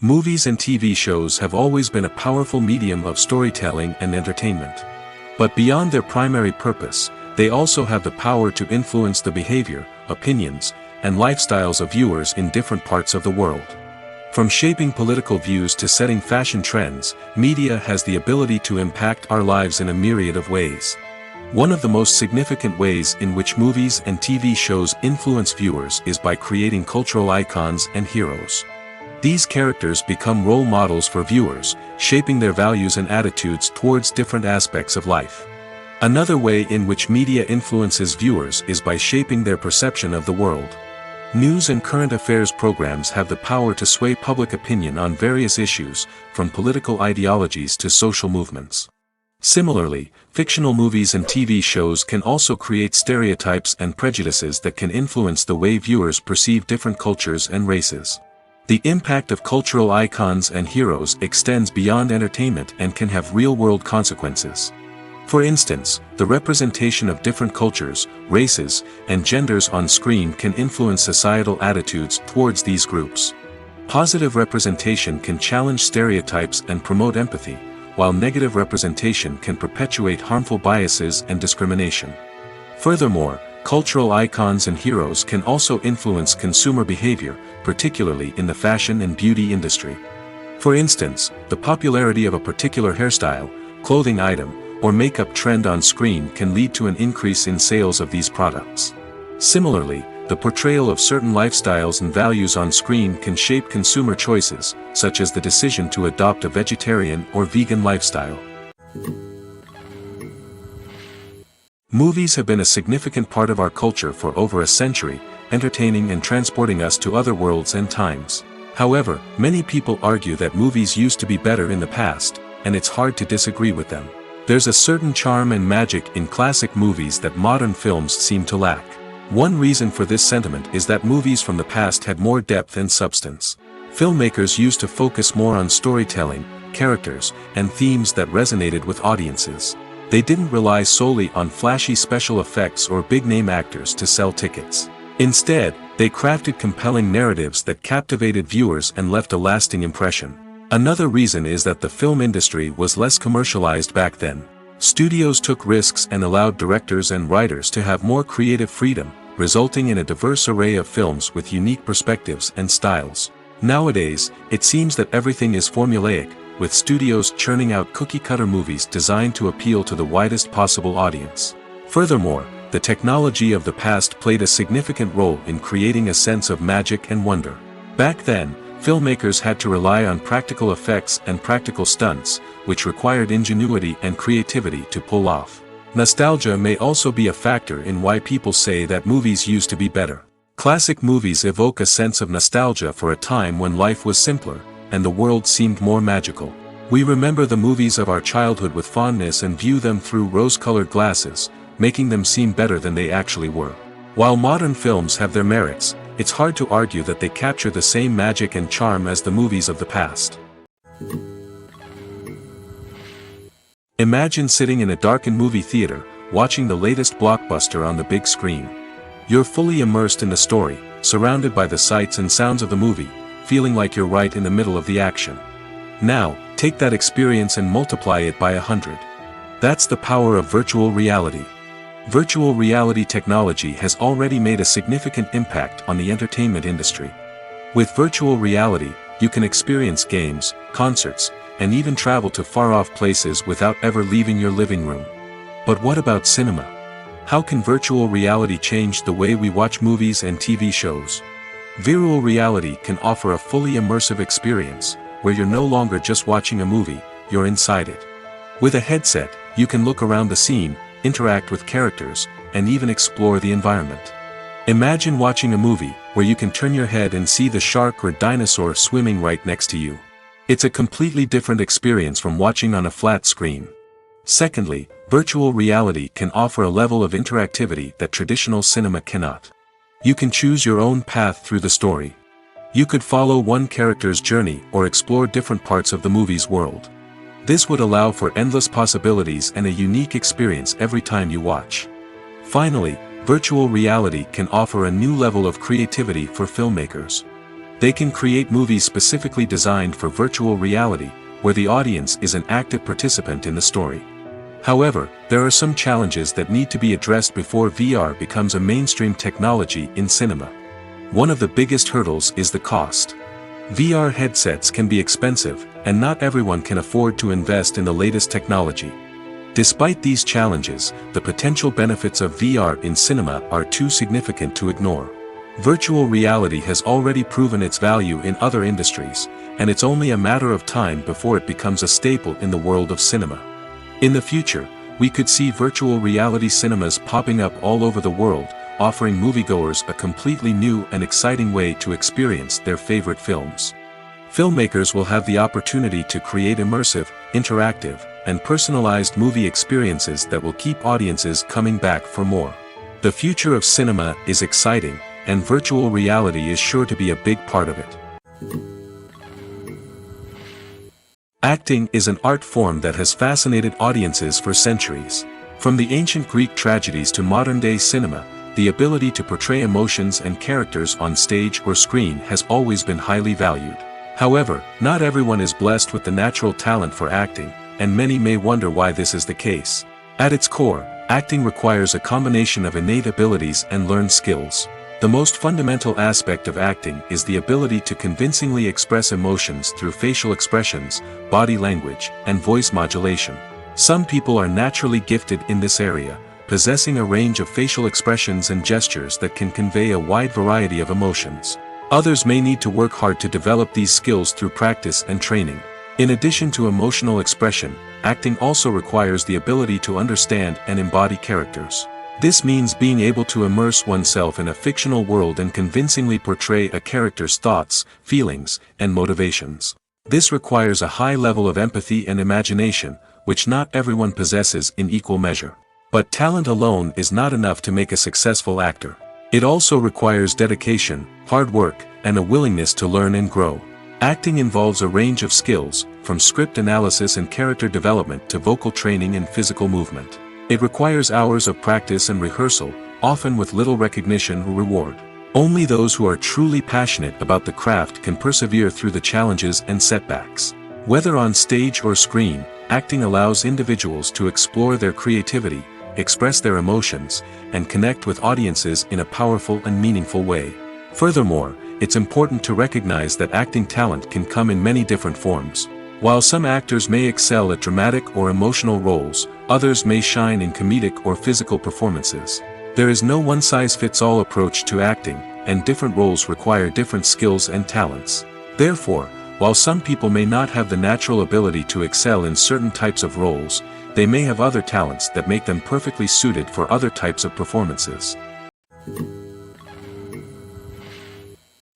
Movies and TV shows have always been a powerful medium of storytelling and entertainment. But beyond their primary purpose, they also have the power to influence the behavior, opinions, and lifestyles of viewers in different parts of the world. From shaping political views to setting fashion trends, media has the ability to impact our lives in a myriad of ways. One of the most significant ways in which movies and TV shows influence viewers is by creating cultural icons and heroes. These characters become role models for viewers, shaping their values and attitudes towards different aspects of life. Another way in which media influences viewers is by shaping their perception of the world. News and current affairs programs have the power to sway public opinion on various issues, from political ideologies to social movements. Similarly, fictional movies and TV shows can also create stereotypes and prejudices that can influence the way viewers perceive different cultures and races. The impact of cultural icons and heroes extends beyond entertainment and can have real-world consequences. For instance, the representation of different cultures, races, and genders on screen can influence societal attitudes towards these groups. Positive representation can challenge stereotypes and promote empathy, while negative representation can perpetuate harmful biases and discrimination. Furthermore, cultural icons and heroes can also influence consumer behavior, particularly in the fashion and beauty industry. For instance, the popularity of a particular hairstyle, clothing item, or makeup trend on screen can lead to an increase in sales of these products. Similarly, the portrayal of certain lifestyles and values on screen can shape consumer choices, such as the decision to adopt a vegetarian or vegan lifestyle. Movies have been a significant part of our culture for over a century, entertaining and transporting us to other worlds and times. However, many people argue that movies used to be better in the past, and it's hard to disagree with them. There's a certain charm and magic in classic movies that modern films seem to lack. One reason for this sentiment is that movies from the past had more depth and substance. Filmmakers used to focus more on storytelling, characters, and themes that resonated with audiences. They didn't rely solely on flashy special effects or big-name actors to sell tickets. Instead, they crafted compelling narratives that captivated viewers and left a lasting impression. Another reason is that the film industry was less commercialized back then. Studios took risks and allowed directors and writers to have more creative freedom, resulting in a diverse array of films with unique perspectives and styles. Nowadays, it seems that everything is formulaic, with studios churning out cookie-cutter movies designed to appeal to the widest possible audience. Furthermore, the technology of the past played a significant role in creating a sense of magic and wonder. Back then, filmmakers had to rely on practical effects and practical stunts, which required ingenuity and creativity to pull off. Nostalgia may also be a factor in why people say that movies used to be better. Classic movies evoke a sense of nostalgia for a time when life was simpler, and the world seemed more magical. We remember the movies of our childhood with fondness and view them through rose-colored glasses, making them seem better than they actually were. While modern films have their merits, it's hard to argue that they capture the same magic and charm as the movies of the past. Imagine sitting in a darkened movie theater, watching the latest blockbuster on the big screen. You're fully immersed in the story, surrounded by the sights and sounds of the movie, feeling like you're right in the middle of the action. Now, take that experience and multiply it by 100. That's the power of virtual reality. Virtual reality technology has already made a significant impact on the entertainment industry. With virtual reality, you can experience games, concerts, and even travel to far-off places without ever leaving your living room. But what about cinema? How can virtual reality change the way we watch movies and TV shows? Virtual reality can offer a fully immersive experience, where you're no longer just watching a movie, you're inside it. With a headset, you can look around the scene, interact with characters, and even explore the environment. Imagine watching a movie where you can turn your head and see the shark or dinosaur swimming right next to you. It's a completely different experience from watching on a flat screen. Secondly, virtual reality can offer a level of interactivity that traditional cinema cannot. You can choose your own path through the story. You could follow one character's journey or explore different parts of the movie's world. This would allow for endless possibilities and a unique experience every time you watch. Finally, virtual reality can offer a new level of creativity for filmmakers. They can create movies specifically designed for virtual reality, where the audience is an active participant in the story. However, there are some challenges that need to be addressed before VR becomes a mainstream technology in cinema. One of the biggest hurdles is the cost. VR headsets can be expensive, and not everyone can afford to invest in the latest technology. Despite these challenges, the potential benefits of VR in cinema are too significant to ignore. Virtual reality has already proven its value in other industries, and it's only a matter of time before it becomes a staple in the world of cinema. In the future, we could see virtual reality cinemas popping up all over the world, offering moviegoers a completely new and exciting way to experience their favorite films. Filmmakers will have the opportunity to create immersive, interactive, and personalized movie experiences that will keep audiences coming back for more. The future of cinema is exciting, and virtual reality is sure to be a big part of it. Acting is an art form that has fascinated audiences for centuries. From the ancient Greek tragedies to modern-day cinema, the ability to portray emotions and characters on stage or screen has always been highly valued. However, not everyone is blessed with the natural talent for acting, and many may wonder why this is the case. At its core, acting requires a combination of innate abilities and learned skills. The most fundamental aspect of acting is the ability to convincingly express emotions through facial expressions, body language, and voice modulation. Some people are naturally gifted in this area, possessing a range of facial expressions and gestures that can convey a wide variety of emotions. Others may need to work hard to develop these skills through practice and training. In addition to emotional expression, acting also requires the ability to understand and embody characters. This means being able to immerse oneself in a fictional world and convincingly portray a character's thoughts, feelings, and motivations. This requires a high level of empathy and imagination, which not everyone possesses in equal measure. But talent alone is not enough to make a successful actor. It also requires dedication, hard work, and a willingness to learn and grow. Acting involves a range of skills, from script analysis and character development to vocal training and physical movement. It requires hours of practice and rehearsal, often with little recognition or reward. Only those who are truly passionate about the craft can persevere through the challenges and setbacks. Whether on stage or screen, acting allows individuals to explore their creativity, express their emotions, and connect with audiences in a powerful and meaningful way. Furthermore, it's important to recognize that acting talent can come in many different forms. While some actors may excel at dramatic or emotional roles, others may shine in comedic or physical performances. There is no one-size-fits-all approach to acting, and different roles require different skills and talents. Therefore, while some people may not have the natural ability to excel in certain types of roles, they may have other talents that make them perfectly suited for other types of performances.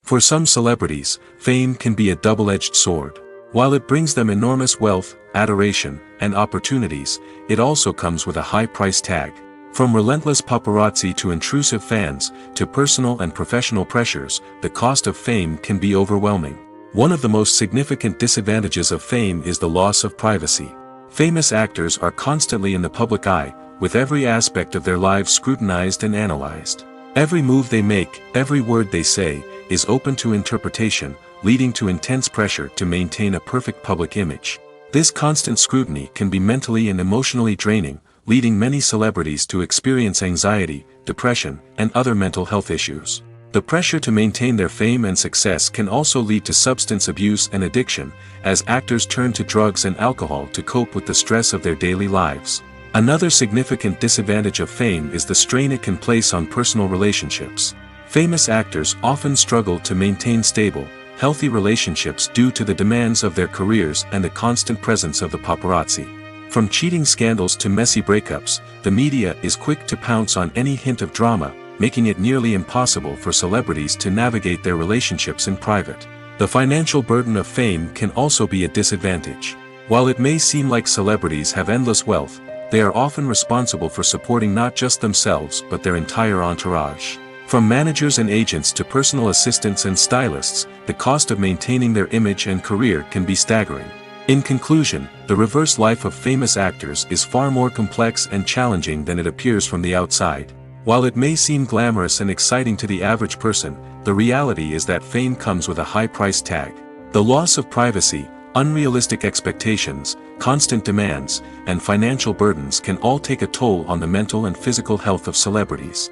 For some celebrities, fame can be a double-edged sword. While it brings them enormous wealth, adoration, and opportunities, it also comes with a high price tag. From relentless paparazzi to intrusive fans, to personal and professional pressures, the cost of fame can be overwhelming. One of the most significant disadvantages of fame is the loss of privacy. Famous actors are constantly in the public eye, with every aspect of their lives scrutinized and analyzed. Every move they make, every word they say, is open to interpretation, leading to intense pressure to maintain a perfect public image. This constant scrutiny can be mentally and emotionally draining, leading many celebrities to experience anxiety, depression, and other mental health issues. The pressure to maintain their fame and success can also lead to substance abuse and addiction, as actors turn to drugs and alcohol to cope with the stress of their daily lives. Another significant disadvantage of fame is the strain it can place on personal relationships. Famous actors often struggle to maintain stable, healthy relationships due to the demands of their careers and the constant presence of the paparazzi. From cheating scandals to messy breakups, the media is quick to pounce on any hint of drama, making it nearly impossible for celebrities to navigate their relationships in private. The financial burden of fame can also be a disadvantage. While it may seem like celebrities have endless wealth, they are often responsible for supporting not just themselves but their entire entourage. From managers and agents to personal assistants and stylists, the cost of maintaining their image and career can be staggering. In conclusion, the reverse life of famous actors is far more complex and challenging than it appears from the outside. While it may seem glamorous and exciting to the average person, the reality is that fame comes with a high price tag. The loss of privacy, unrealistic expectations, constant demands, and financial burdens can all take a toll on the mental and physical health of celebrities.